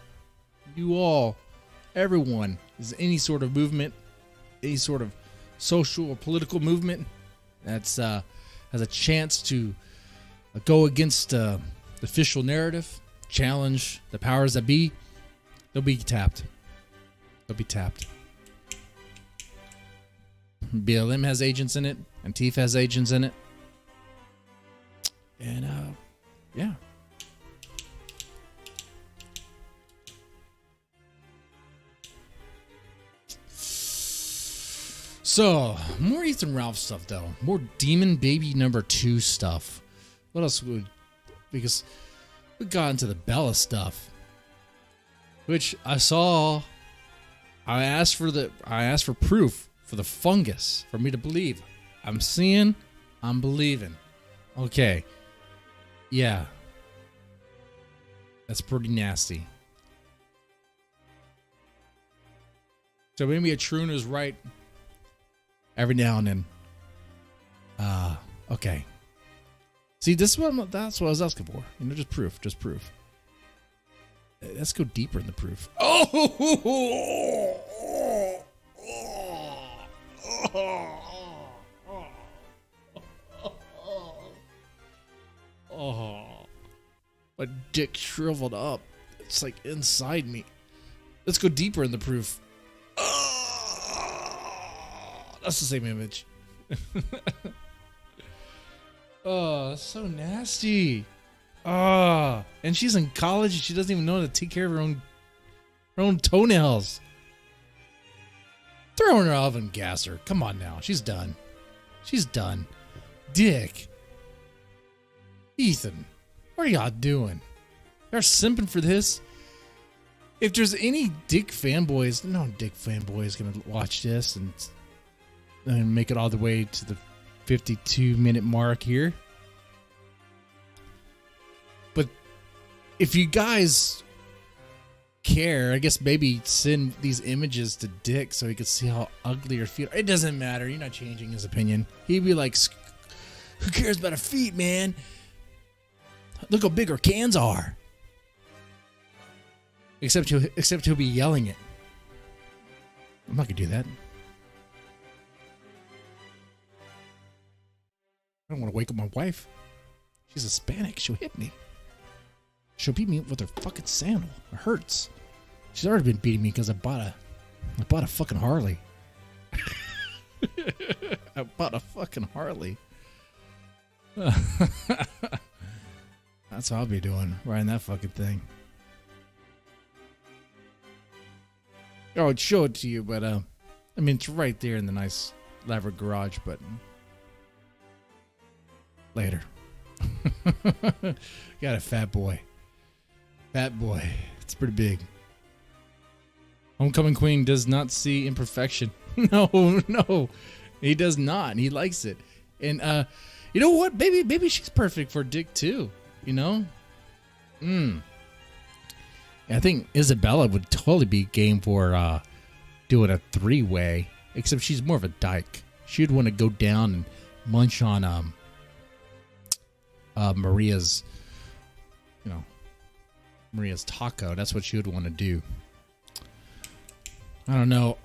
Everyone is any sort of movement, any sort of social or political movement that's has a chance to go against the official narrative, challenge the powers that be. They'll be tapped. BLM has agents in it. Antifa has agents in it. And yeah. So, more Ethan Ralph stuff, though. More Demon Baby #2 stuff. What else because we got into the Bella stuff, which I saw. I asked for proof for the fungus for me to believe. I'm seeing, I'm believing. Okay. Yeah. That's pretty nasty. So maybe a Troon is right. Every now and then. Okay. See, that's what I was asking for. Just proof. Let's go deeper in the proof. Oh, my dick shriveled up. It's like inside me. Let's go deeper in the proof. That's the same image. Oh, so nasty. Oh, and she's in college and she doesn't even know how to take care of her own toenails. Throw her in her oven, gas her. Come on now. She's done. Dick. Ethan. What are y'all doing? They're simping for this. If there's any Dick fanboys, no Dick fanboy is gonna watch this and make it all the way to the 52-minute mark here. But if you guys care, I guess maybe send these images to Dick so he could see how ugly her feet are. It doesn't matter. You're not changing his opinion. He'd be like, who cares about her feet, man? Look how big her cans are. Except he'll be yelling it. I'm not gonna do that. I don't want to wake up my wife. She's Hispanic. She'll hit me. She'll beat me with her fucking sandal. It hurts. She's already been beating me because I bought a fucking Harley. I bought a fucking Harley. That's what I'll be doing, riding that fucking thing. Oh, I'd show it to you, but I mean, it's right there in the nice elaborate garage, but later. Got a fat boy. Fat boy. It's pretty big. Homecoming Queen does not see imperfection. No. He does not. He likes it. And you know what? Maybe she's perfect for Dick too. You know? I think Isabella would totally be game for doing a 3-way, except she's more of a dyke. She'd want to go down and munch on Maria's taco. That's what she would want to do. I don't know.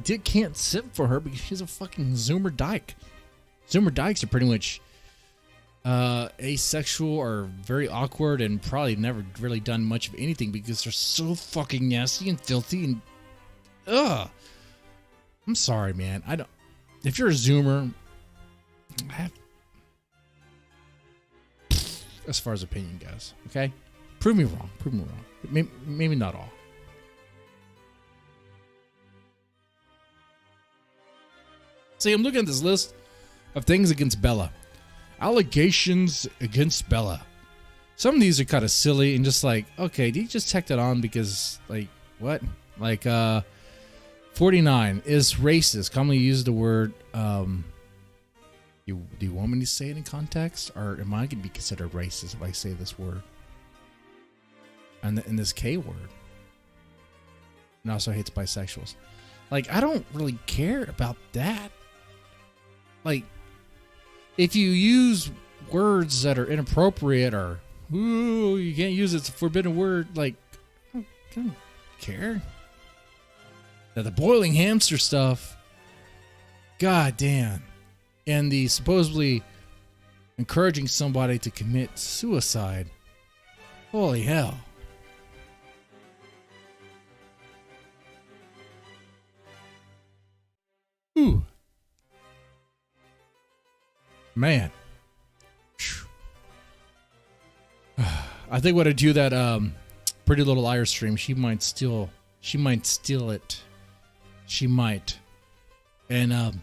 Dick can't simp for her because she's a fucking Zoomer dyke. Zoomer dykes are pretty much asexual or very awkward and probably never really done much of anything because they're so fucking nasty and filthy and I'm sorry, man. If you're a Zoomer, as far as opinion goes, okay? Prove me wrong. Maybe not all. See, I'm looking at this list of things against Bella. Allegations against Bella. Some of these are kind of silly and just like, okay, did you just tack that on because, like, what? Like, 49 is racist. Commonly used the word, do you want me to say it in context? Or am I going to be considered racist if I say this word? And in this K word. And also hates bisexuals. Like, I don't really care about that. Like, if you use words that are inappropriate or, ooh, you can't use it's a forbidden word, like, I don't care. Now, the boiling hamster stuff, god damn. And the supposedly encouraging somebody to commit suicide. Holy hell. Ooh. Man. I think when I do that Pretty Little Liars stream, she might steal it. She might. And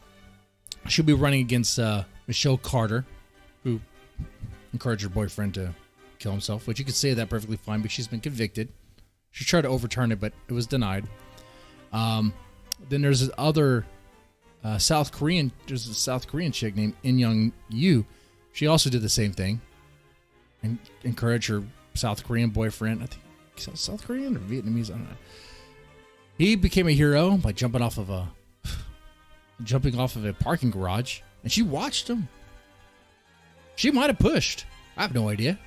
she'll be running against Michelle Carter, who encouraged her boyfriend to kill himself, which you could say that perfectly fine because she's been convicted. She tried to overturn it, but it was denied. Then there's this other South Korean chick named In Young Yu. She also did the same thing and encouraged her South Korean boyfriend. I think South Korean or Vietnamese. I don't know. He became a hero by jumping off of a parking garage, and she watched him. She might have pushed. I have no idea.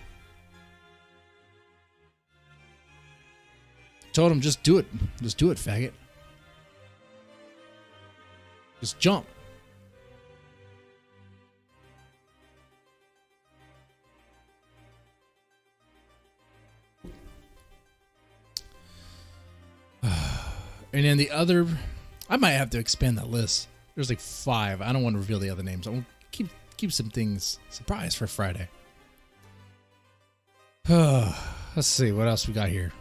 Told him, just do it. Just do it, faggot. Just jump. And then the other, I might have to expand that list. There's like 5. I don't want to reveal the other names. I want to keep some things surprised for Friday. Let's see what else we got here.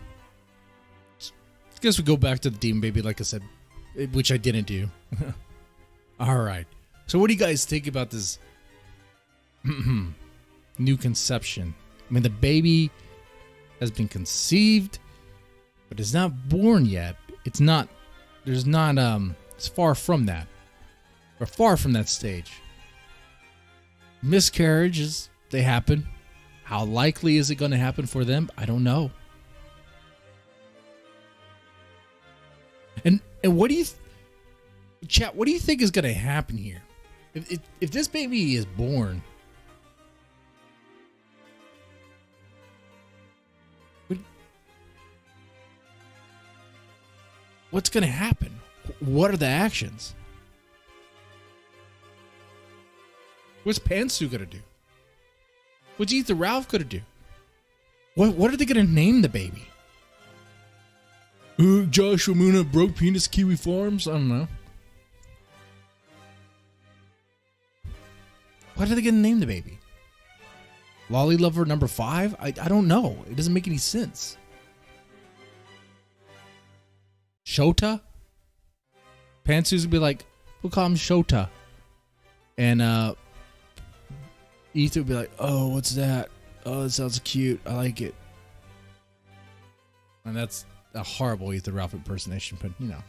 I guess we go back to the Demon Baby, like I said, which I didn't do. All right. So what do you guys think about this new conception. I mean, the baby has been conceived, but it's not born yet. It's not, there's not, it's far from that. We're far from that stage. Miscarriages, they happen. How likely is it going to happen for them? I don't know. And what do you, chat, what do you think is going to happen here? If this baby is born, what's going to happen? What are the actions? What's Pantsu going to do? What's Ethan Ralph going to do? What are they going to name the baby? Joshua Muna broke penis Kiwi Farms? I don't know. What are they going to name the baby? Lolly Lover number 5? I don't know. It doesn't make any sense. Shota? Pantsu's gonna be like, we'll call him Shota. And Ethan would be like, oh, what's that? Oh, that sounds cute. I like it. And that's a horrible Ethan Ralph impersonation, but you know.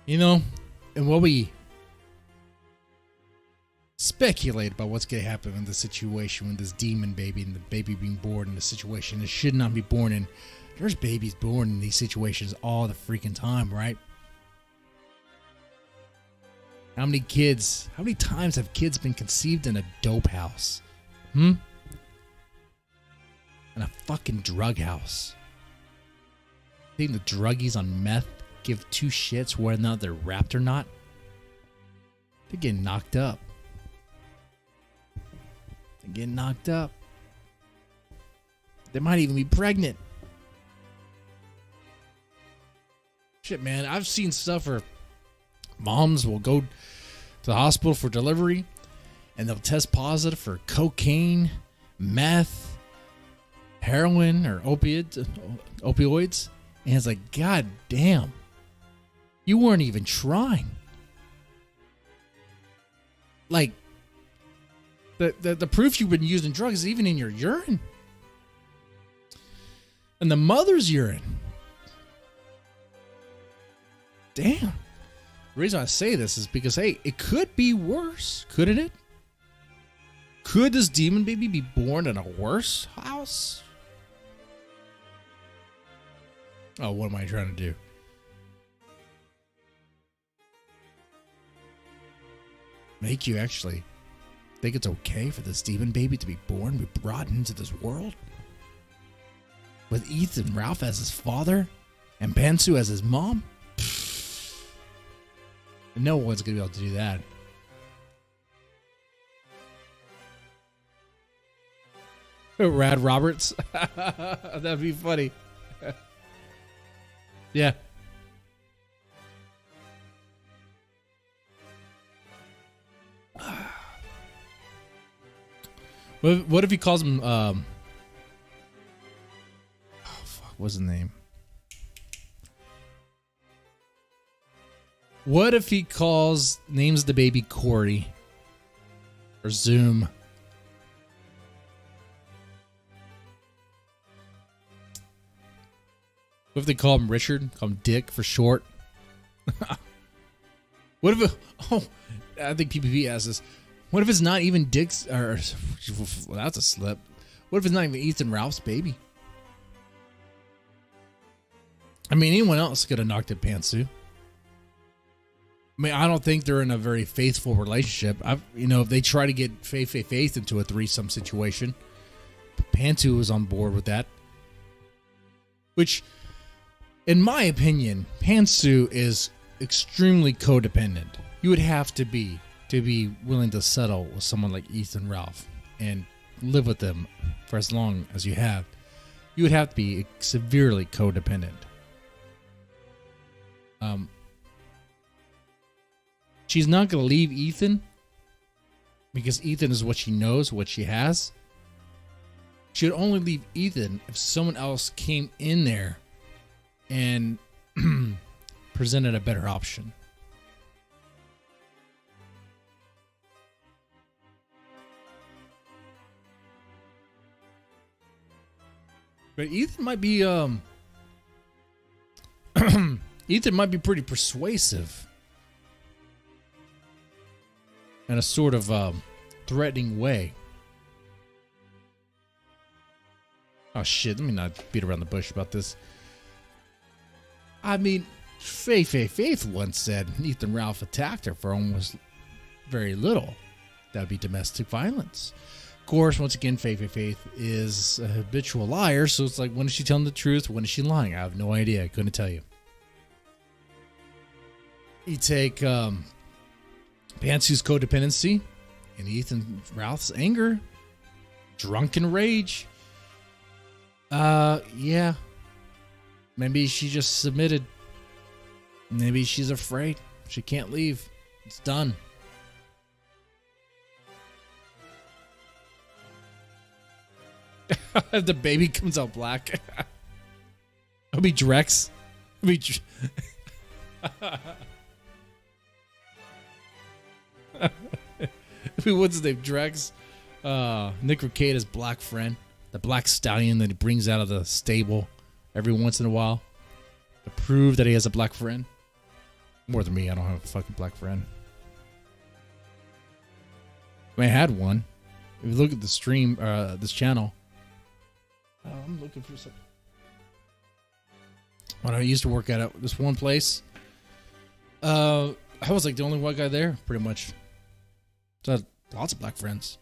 You know, and what we speculate about what's going to happen in the situation when this demon baby and the baby being born in the situation it should not be born in. There's babies born in these situations all the freaking time, right? How many times have kids been conceived in a dope house? In a fucking drug house. Think the druggies on meth give two shits whether or not they're wrapped or not? They're getting knocked up. They're getting knocked up. They might even be pregnant. Shit, man. I've seen stuff where moms will go to the hospital for delivery and they'll test positive for cocaine, meth, heroin, or opioids. And it's like, God damn. You weren't even trying. Like, the proof you've been using drugs is even in your urine. And the mother's urine. Damn. The reason I say this is because, hey, it could be worse. Couldn't it? Could this demon baby be born in a worse house? Oh, what am I trying to do? Make you actually think it's okay for this demon baby to be born, be brought into this world? With Ethan Ralph as his father and Pantsu as his mom? No one's going to be able to do that. Rad Roberts? That'd be funny. Yeah. What if he calls him oh fuck, what's his name? What if he names the baby Corey or Zoom? What if they call him Richard? Call him Dick for short? What if I think PPP asked this. What if it's not even Dick's, or well, that's a slip. What if it's not even Ethan Ralph's baby? I mean, anyone else could have knocked at Pantsu. I mean, I don't think they're in a very faithful relationship. If they try to get Faith into a threesome situation, Pantsu was on board with that. Which, in my opinion, Pantsu is extremely codependent. You would have to be willing to settle with someone like Ethan Ralph and live with them for as long as you have. You would have to be severely codependent. She's not going to leave Ethan because Ethan is what she knows, what she has. She would only leave Ethan if someone else came in there and presented a better option. But Ethan might be Ethan might be pretty persuasive in a sort of threatening way. Oh shit, let me not beat around the bush about this. I mean, Faith once said Ethan Ralph attacked her for almost very little. That would be domestic violence. Of course, once again, Faith is a habitual liar, so it's like, when is she telling the truth? When is she lying? I have no idea. I couldn't tell you. You take Pantsu's codependency and Ethan Ralph's anger, drunken rage. Yeah. Maybe she just submitted. Maybe she's afraid. She can't leave. It's done. The baby comes out black. It'll be Drex. It'll be what's his name? Drex. Nick Rekieta's black friend. The black stallion that he brings out of the stable every once in a while to prove that he has a black friend. More than me, I don't have a fucking black friend. I mean, I had one. If you look at the stream, this channel. I'm looking for something. When I used to work at this one place, I was like the only white guy there, pretty much. So I had lots of black friends.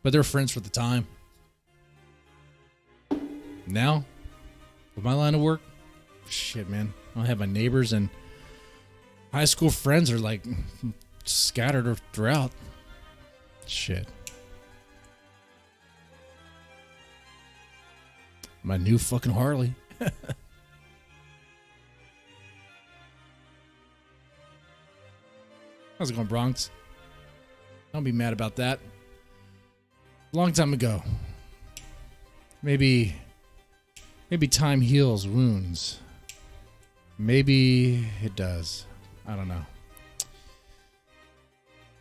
But they were friends for the time. Now, with my line of work, shit, man. I have my neighbors and high school friends are like scattered throughout. Shit. My new fucking Harley. How's it going, Bronx? Don't be mad about that. Long time ago. Maybe time heals wounds. Maybe it does. I don't know.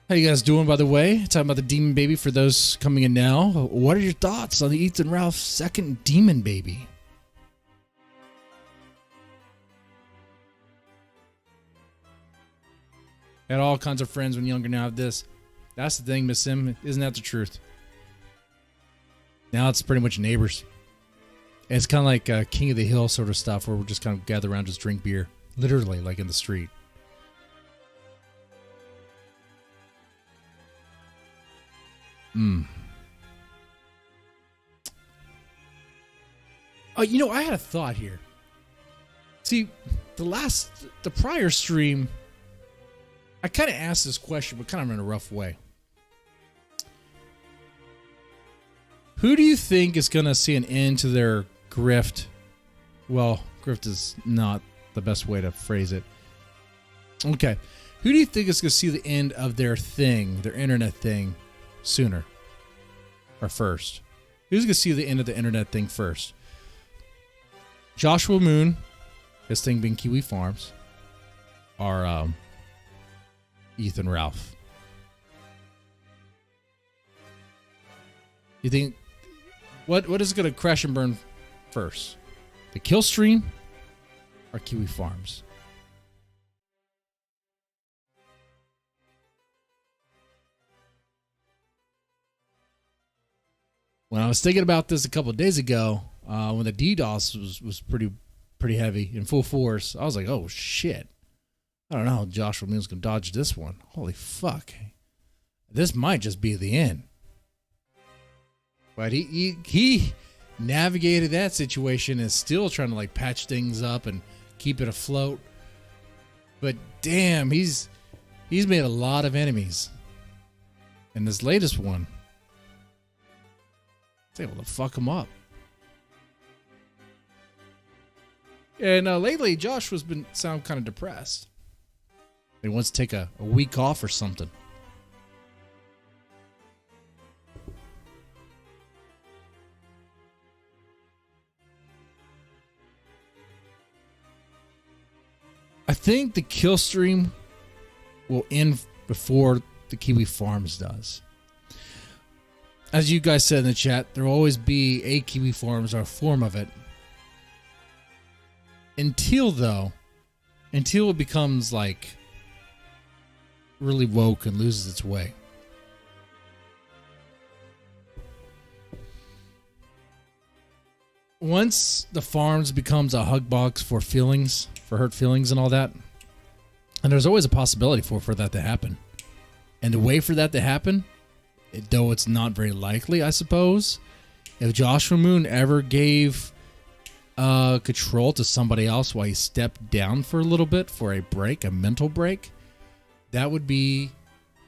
How you guys doing, by the way? Talking about the Demon Baby for those coming in now. What are your thoughts on the Ethan Ralph second Demon Baby? Had all kinds of friends when younger, now have this. That's the thing, Miss Sim. Isn't that the truth? Now it's pretty much neighbors. And it's kind of like King of the Hill sort of stuff where we're just kind of gather around, just drink beer. Literally, like in the street. Oh, you know, I had a thought here. See, the prior stream, I kind of asked this question, but kind of in a rough way. Who do you think is going to see an end to their grift? Well, grift is not the best way to phrase it. Okay. Who do you think is going to see the end of their thing, their internet thing, sooner or first? Who's going to see the end of the internet thing first? Joshua Moon, his thing being Kiwi Farms, or Ethan Ralph? You think what is going to crash and burn first? The kill stream or Kiwi Farms? When I was thinking about this a couple of days ago, when the DDoS was pretty heavy in full force, I was like, oh shit. I don't know how Joshua Moon's going to dodge this one. Holy fuck. This might just be the end. But he navigated that situation and is still trying to like patch things up and keep it afloat. But damn, he's made a lot of enemies. And this latest one, it's able to fuck him up. And lately, Josh has been sound kind of depressed. He wants to take a week off or something. I think the kill stream will end before the Kiwi Farms does. As you guys said in the chat, there will always be a Kiwi Farms or a form of it. Until it becomes like really woke and loses its way. Once the farms becomes a hug box for feelings, for hurt feelings and all that, and there's always a possibility for that to happen. And the way for that to happen, though it's not very likely, I suppose, if Joshua Moon ever gave control to somebody else while he stepped down for a little bit for a break, a mental break, that would be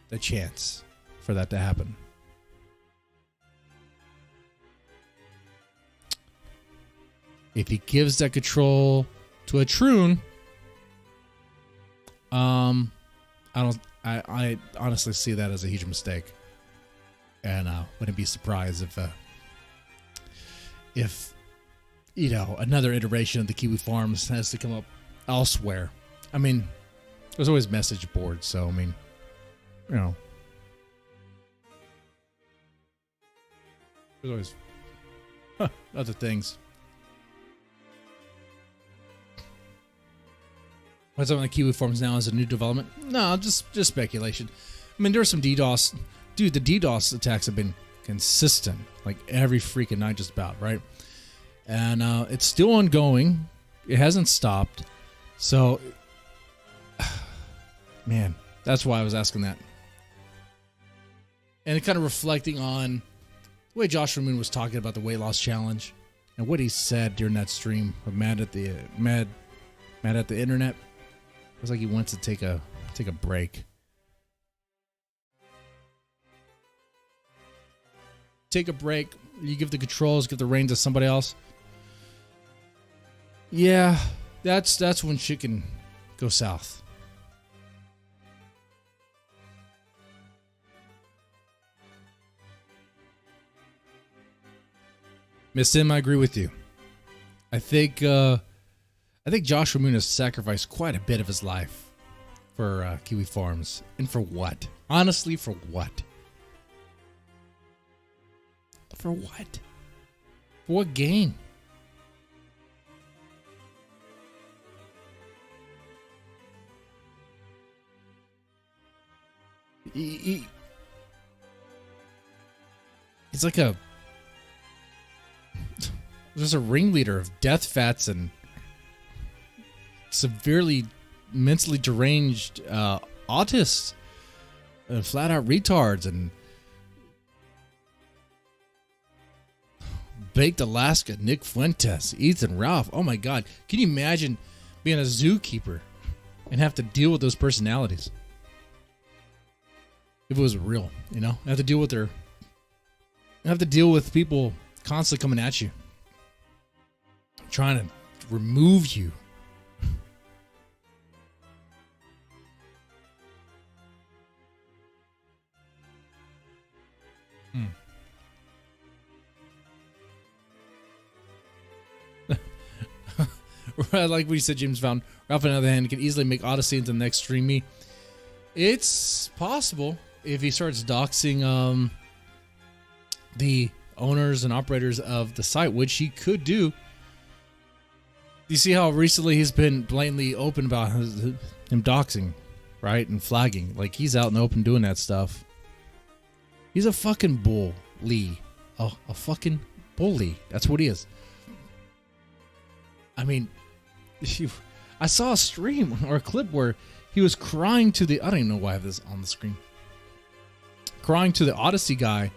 the chance for that to happen. If he gives that control to a Troon, I honestly see that as a huge mistake, and wouldn't be surprised if you know, another iteration of the Kiwi Farms has to come up elsewhere. I mean, there's always message boards, so I mean, you know, there's always other things. What's up on the Kiwi Farms now as a new development? No, just speculation. I mean, there's some DDoS. Dude, the DDoS attacks have been consistent, like every freaking night just about, right? And it's still ongoing. It hasn't stopped. So, man, that's why I was asking that. And kind of reflecting on the way Joshua Moon was talking about the weight loss challenge and what he said during that stream of Mad at the Internet. It was like he wants to take a break. Take a break. You give the controls, give the reins to somebody else. Yeah, that's when shit can go south. Miss Sim, I agree with you. I think Joshua Moon has sacrificed quite a bit of his life for Kiwi Farms. And for what? Honestly, for what? For what? For what gain? He's like there's a ringleader of death fats and severely mentally deranged autists and flat out retards and Baked Alaska, Nick Fuentes, Ethan Ralph. Oh my God. Can you imagine being a zookeeper and have to deal with those personalities? If it was real, you know, have to deal with people constantly coming at you, trying to remove you. I like what you said, James found. Ralph, on the other hand, can easily make Odyssey into the next Stream Me. It's possible if he starts doxing the owners and operators of the site, which he could do. You see how recently he's been blatantly open about him doxing, right? And flagging. Like, he's out in the open doing that stuff. He's a fucking bully. Oh, a fucking bully. That's what he is. I mean, I saw a stream or a clip where he was crying to the, I don't even know why I have this on the screen, crying to the Odyssey guy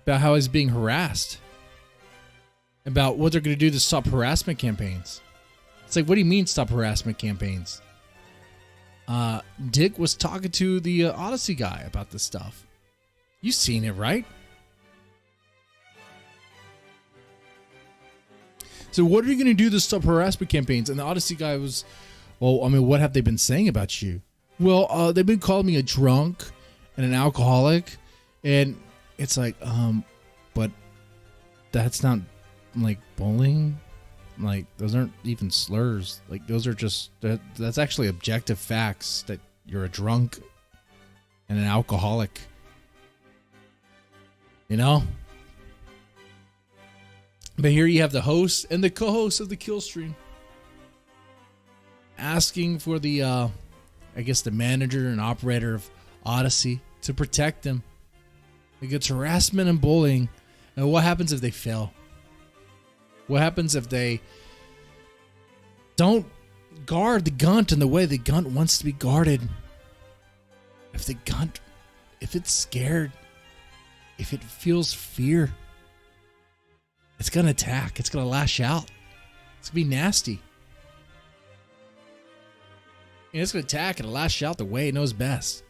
about how he's being harassed, about what they're going to do to stop harassment campaigns. It's like, what do you mean stop harassment campaigns? Dick was talking to the Odyssey guy about this stuff. You've seen it, right? So what are you going to do to stop harassment campaigns? And the Odyssey guy was, well, I mean, what have they been saying about you? Well, they've been calling me a drunk and an alcoholic, and it's like, but that's not like bullying. Like, those aren't even slurs. Like, those are just that's actually objective facts that you're a drunk and an alcoholic. You know? But here you have the host and the co-host of the kill stream asking for the I guess the manager and operator of Odyssey to protect them against harassment and bullying. And what happens if they fail? What happens if they don't guard the Gunt in the way the Gunt wants to be guarded? If the Gunt, if it's scared, if it feels fear, it's going to attack. It's going to lash out. It's going to be nasty. And it's going to attack and lash out the way it knows best.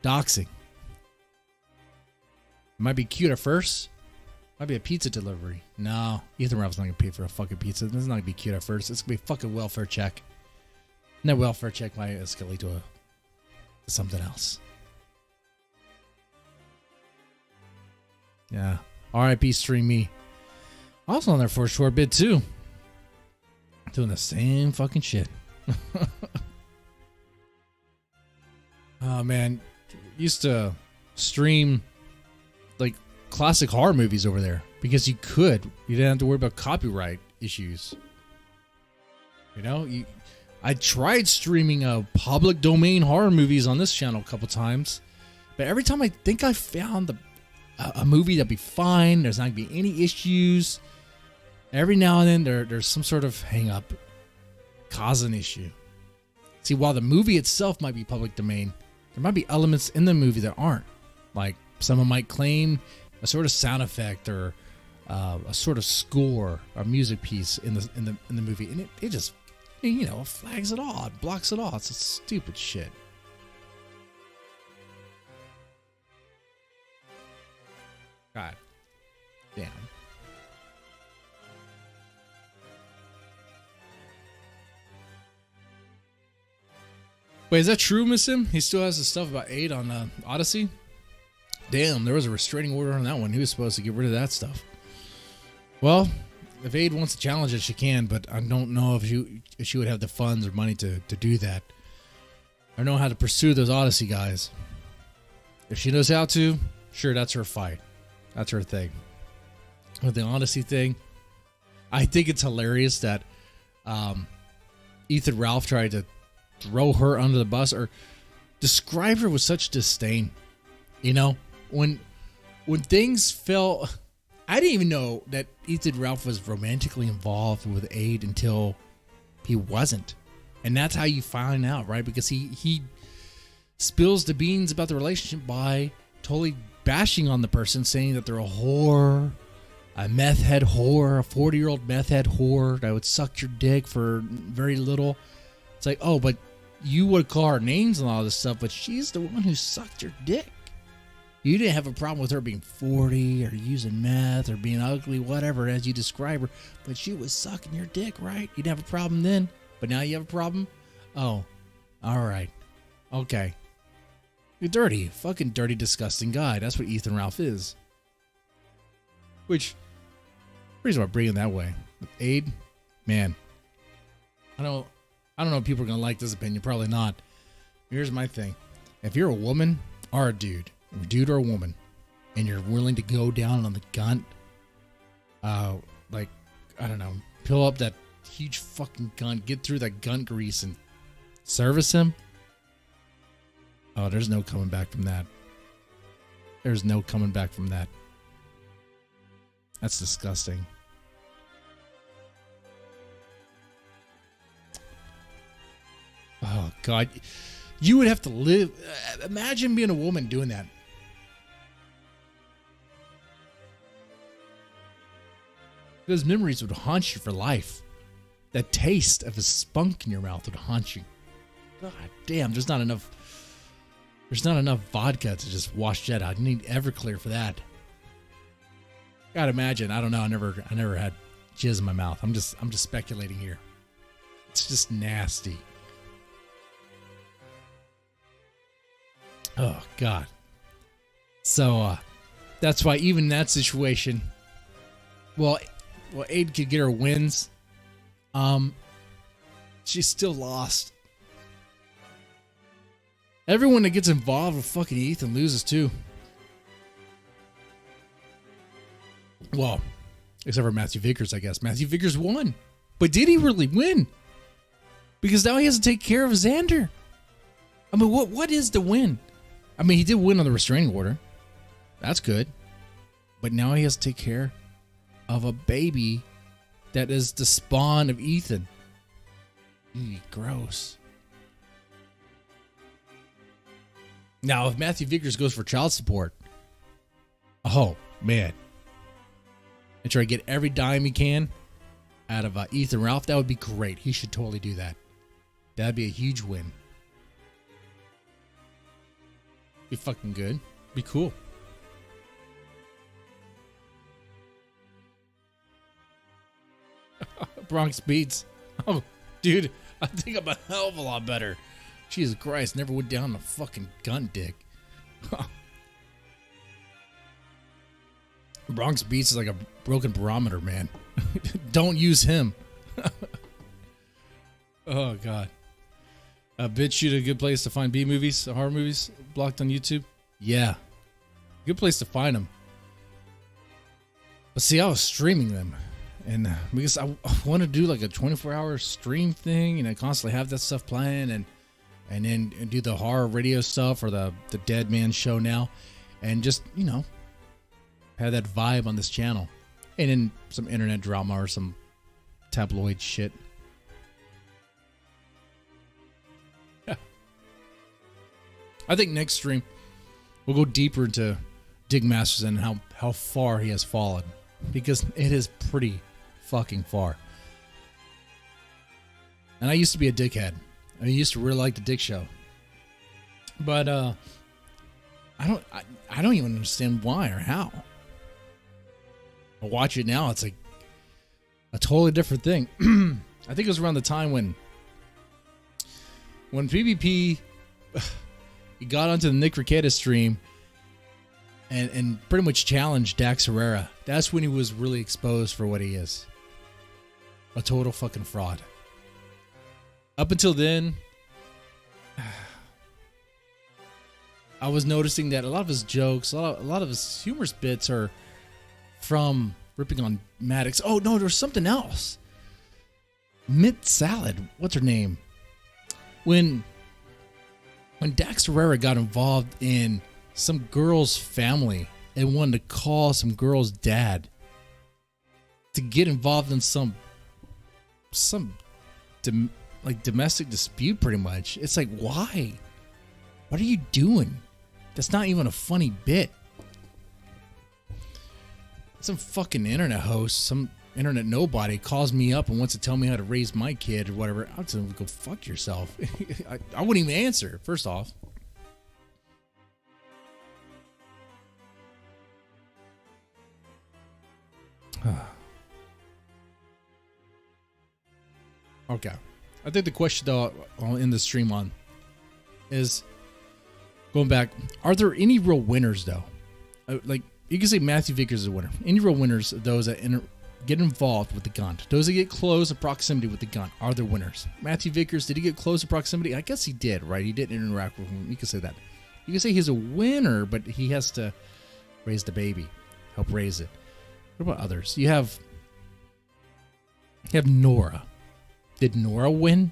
Doxing. It might be cute at first. Might be a pizza delivery. No, Ethan Ralph's not going to pay for a fucking pizza. This is not going to be cute at first. It's going to be a fucking welfare check. And that welfare check might escalate to something else. Yeah. R.I.P. Stream Me. I was on there for a short bit too. Doing the same fucking shit. Oh man. Used to stream like classic horror movies over there because you could. You didn't have to worry about copyright issues. You know, I tried streaming public domain horror movies on this channel a couple times, but every time I think I found a movie that'd be fine, there's not gonna be any issues. Every now and then there's some sort of hang up, cause an issue. See, while the movie itself might be public domain, there might be elements in the movie that aren't. Like someone might claim a sort of sound effect or a sort of score or music piece in the movie, and it just, you know, flags it all, it blocks it all. It's a stupid shit. God damn. Wait, is that true, Miss Him? He still has the stuff about Aid on Odyssey? Damn, there was a restraining order on that one. He was supposed to get rid of that stuff. Well, if Aid wants to challenge it, she can, but I don't know if she would have the funds or money to do that. I know how to pursue those Odyssey guys. If she knows how to, sure, that's her fight. That's her thing. With the Odyssey thing, I think it's hilarious that Ethan Ralph tried to throw her under the bus or describe her with such disdain. You know, when things fell, I didn't even know that Ethan Ralph was romantically involved with Aid until he wasn't. And that's how you find out, right? Because he spills the beans about the relationship by totally bashing on the person, saying that they're a whore, a meth head whore, a 40-year-old meth head whore that would suck your dick for very little. It's like, oh, but you would call her names and all this stuff, but she's the one who sucked your dick. You didn't have a problem with her being 40 or using meth or being ugly, whatever, as you describe her, but she was sucking your dick, right? You didn't have a problem then, but now you have a problem? Oh, all right. Okay. You're dirty. Fucking dirty, disgusting guy. That's what Ethan Ralph is. Which, the reason why I'm bringing that way. With Aid, man, I don't know if people are going to like this opinion. Probably not. Here's my thing. If you're a woman or a dude or a woman, and you're willing to go down on the Gunt, like, I don't know, fill up that huge fucking Gunt, get through that Gunt grease and service him, oh, there's no coming back from that. There's no coming back from that. That's disgusting. Oh, God. You would have to live. Imagine being a woman doing that. Those memories would haunt you for life. That taste of a spunk in your mouth would haunt you. God damn, there's not enough vodka to just wash that out. You need Everclear for that. Gotta imagine. I don't know. I never had jizz in my mouth. I'm just speculating here. It's just nasty. Oh God. So that's why even in that situation, well, Aid could get her wins. She's still lost. Everyone that gets involved with fucking Ethan loses too. Well, except for Matthew Vickers, I guess. Matthew Vickers won. But did he really win? Because now he has to take care of Xander. I mean, what is the win? I mean, he did win on the restraining order. That's good. But now he has to take care of a baby that is the spawn of Ethan. Ew, gross. Now, if Matthew Vickers goes for child support, oh, man. And try to get every dime he can out of Ethan Ralph, that would be great. He should totally do that. That'd be a huge win. Be fucking good. Be cool. Bronx Beats. Oh, dude, I think I'm a hell of a lot better. Jesus Christ, never went down the fucking gun dick. Bronx Beats is like a broken barometer, man. Don't use him. Oh, God. BitChute, a good place to find B movies, horror movies, blocked on YouTube? Yeah. Good place to find them. But see, I was streaming them. And because I want to do like a 24-hour stream thing, and I constantly have that stuff playing, and then do the horror radio stuff or the Dead Man show now, and just, you know, have that vibe on this channel. And then some internet drama or some tabloid shit. Yeah. I think next stream we'll go deeper into Dig Masterson and how far he has fallen, because it is pretty fucking far. And I used to be a dickhead. I used to really like the Dick Show, but I don't even understand why or how. I watch it now, it's like a totally different thing. I think it was around the time when PvP he got onto the Nick Rekieta stream and pretty much challenged Dax Herrera. That's when he was really exposed for what he is. A total fucking fraud. Up until then, I was noticing that a lot of his jokes, a lot of his humorous bits are from ripping on Maddox. Oh, no, there's something else. Mint Salad. What's her name? When Dax Herrera got involved in some girl's family and wanted to call some girl's dad to get involved in some domestic dispute, pretty much. It's like, why? What are you doing? That's not even a funny bit. Some fucking internet host, some internet nobody calls me up and wants to tell me how to raise my kid or whatever. I'll tell him, go fuck yourself. I wouldn't even answer, first off. Okay. I think the question, though, I'll end the stream on is going back. Are there any real winners, though? Like, you can say Matthew Vickers is a winner. Any real winners, those that get involved with the gun, those that get close in proximity with the gun, are the winners. Matthew Vickers, did he get close in proximity? I guess he did, right? He didn't interact with him. You can say that. You can say he's a winner, but he has to raise the baby, help raise it. What about others? You have Nora. Did Nora win?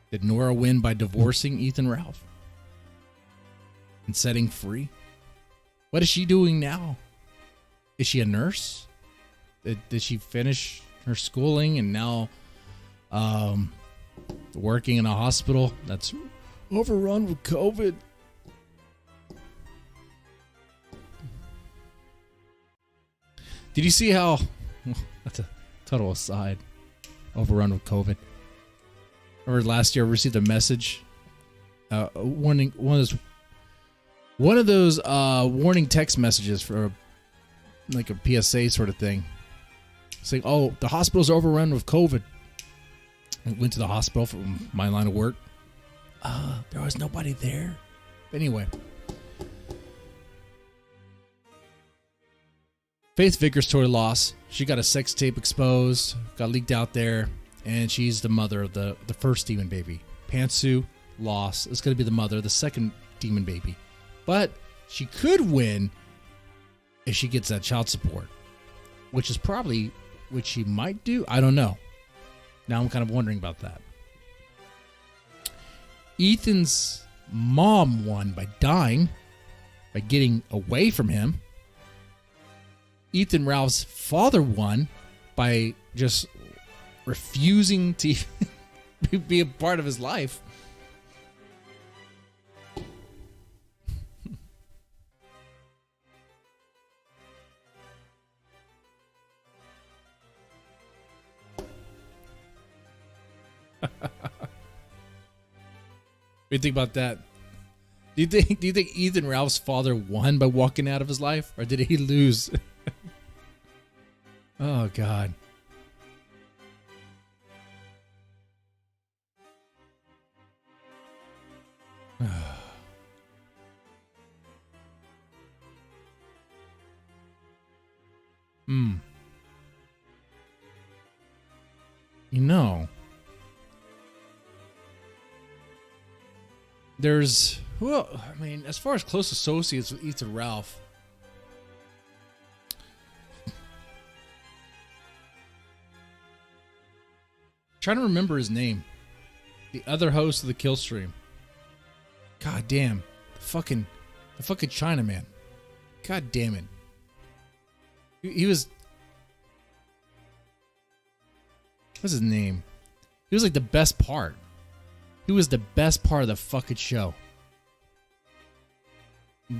Did Nora win by divorcing Ethan Ralph and setting free? What is she doing now? Is she a nurse? Did she finish her schooling and now working in a hospital that's overrun with COVID? Did you see how... That's a total aside. Overrun with COVID. Or last year I received a message warning, one of those warning text messages for like a PSA sort of thing, saying, "Oh, the hospital's overrun with COVID." I went to the hospital from my line of work. There was nobody there. Anyway, Faith Vickers' total loss. She got a sex tape exposed, got leaked out there, and she's the mother of the first demon baby. Pantsu lost. It's going to be the mother of the second demon baby. But she could win if she gets that child support, which is probably what she might do. I don't know. Now I'm kind of wondering about that. Ethan's mom won by dying, by getting away from him. Ethan Ralph's father won by just refusing to be a part of his life. What do you think about that? Do you think Ethan Ralph's father won by walking out of his life, or did he lose? Oh God. You know, there's, well, I mean, as far as close associates with Ethan Ralph, trying to remember his name. The other host of the Kill Stream. God damn. The fucking Chinaman. God damn it. He was, what's his name? He was like the best part. He was the best part of the fucking show.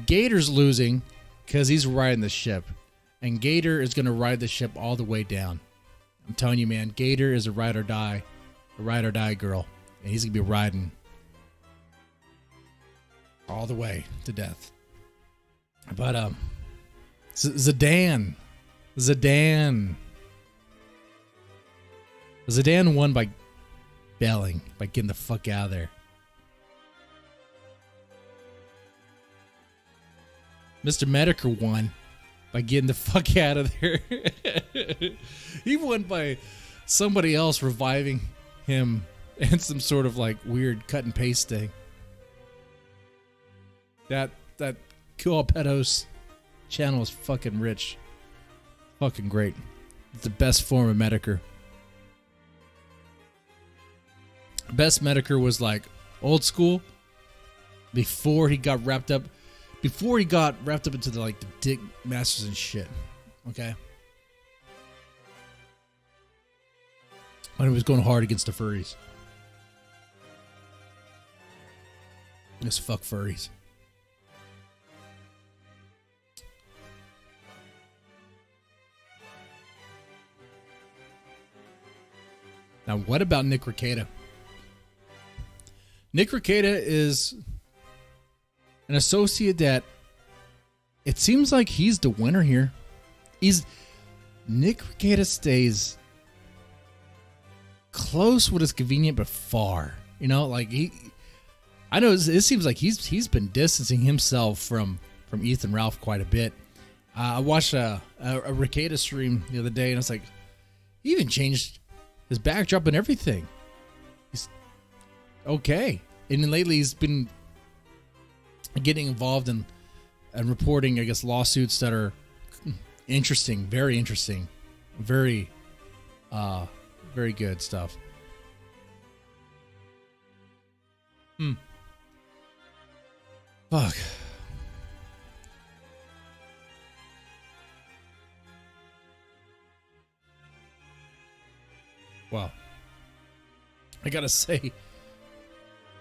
Gator's losing because he's riding the ship. And Gator is going to ride the ship all the way down. I'm telling you, man, Gator is a ride or die girl. And he's going to be riding all the way to death. But, Zidane won by bailing, by getting the fuck out of there. Mr. Medicare won by getting the fuck out of there. He won by somebody else reviving him and some sort of like weird cut and paste thing. That Cool Pedos channel is fucking rich. Fucking great. It's the best form of Medicare. Best Medicare was like old school before he got wrapped up into the like the dick masters and shit. Okay. When he was going hard against the furries. Just fuck furries. Now, what about Nick Rekieta? Nick Rekieta is an associate that it seems like he's the winner here. Nick Rekieta stays close when it's convenient, but far. You know, like I know it seems like he's been distancing himself from Ethan Ralph quite a bit. I watched a Rekieta stream the other day, and I was like, he even changed his backdrop and everything. He's okay. And then lately he's been getting involved in and reporting, I guess, lawsuits that are interesting, very interesting, very good stuff. Fuck. Wow. I gotta say,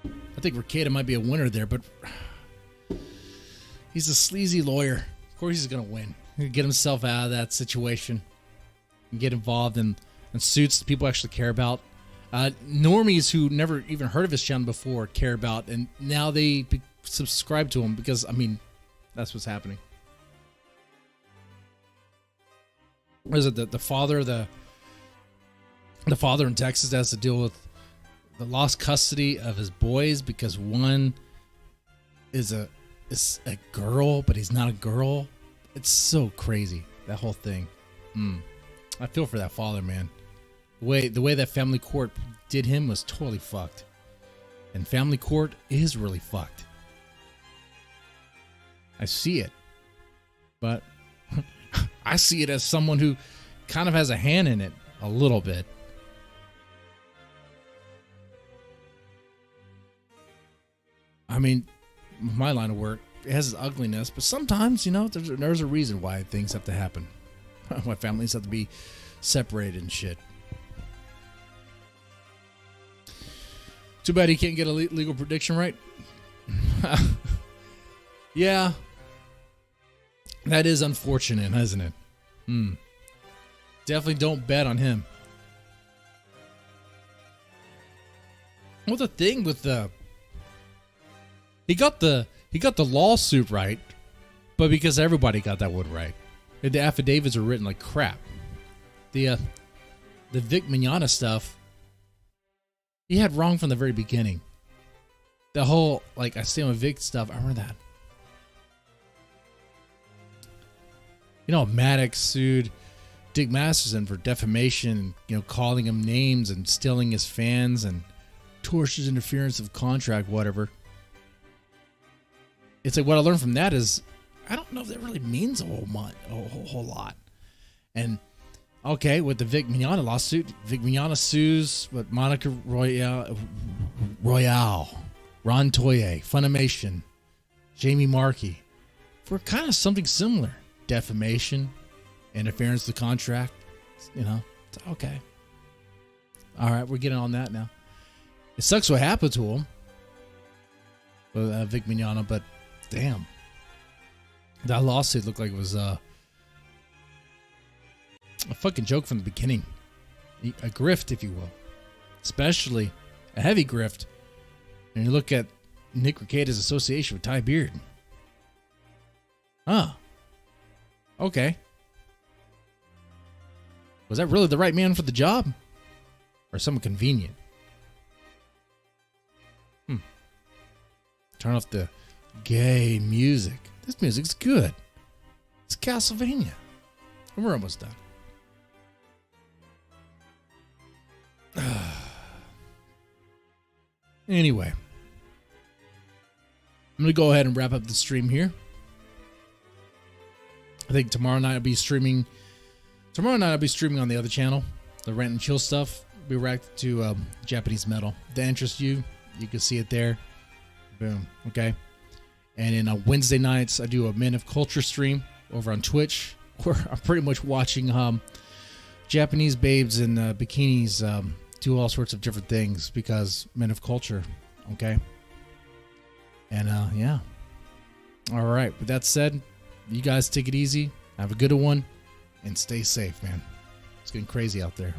I think Rekieta might be a winner there, but he's a sleazy lawyer. Of course he's gonna win. He'll get himself out of that situation and get involved in suits that people actually care about. Normies who never even heard of his channel before care about, and now they subscribe to him because, I mean, that's what's happening. What is it? The father in Texas has to deal with the lost custody of his boys because one is a girl, but he's not a girl. It's so crazy, that whole thing. I feel for that father, man. The way that Family Court did him was totally fucked. And Family Court is really fucked. I see it. But I see it as someone who kind of has a hand in it a little bit. I mean, my line of work, it has its ugliness, but sometimes, there's a reason why things have to happen. Why families have to be separated and shit. Too bad he can't get a legal prediction right. Yeah. That is unfortunate, isn't it? Definitely don't bet on him. Well, the thing with he got the lawsuit right, but because everybody got that one right. The affidavits are written like crap. The Vic Mignogna stuff, he had wrong from the very beginning. The whole, I stand with Vic stuff, I remember that. Maddox sued Dick Masterson for defamation, calling him names and stealing his fans and tortious interference of contract, whatever. It's like what I learned from that is I don't know if that really means a whole lot. And okay, with the Vic Mignogna lawsuit, Vic Mignogna sues Monica Royale, Ron Toye, Funimation, Jamie Markey for kind of something similar. Defamation, interference with the contract, it's okay. All right, we're getting on that now. It sucks what happened to him with Vic Mignogna, but damn, that lawsuit looked like it was a fucking joke from the beginning. A grift, if you will. Especially a heavy grift. And you look at Nick Rekieta's association with Ty Beard. Okay. Was that really the right man for the job? Or someone convenient? Turn off the gay music. This music's good. It's Castlevania. And we're almost done. Anyway. I'm going to go ahead and wrap up the stream here. I think tomorrow night I'll be streaming. Tomorrow night I'll be streaming on the other channel, the Rant and Chill stuff. We react to Japanese metal. If that interests you, you can see it there. Boom. Okay. And then Wednesday nights I do a Men of Culture stream over on Twitch, where I'm pretty much watching Japanese babes in bikinis do all sorts of different things because Men of Culture. Okay. And yeah. All right. With that said, you guys take it easy. Have a good one. And stay safe, man. It's getting crazy out there.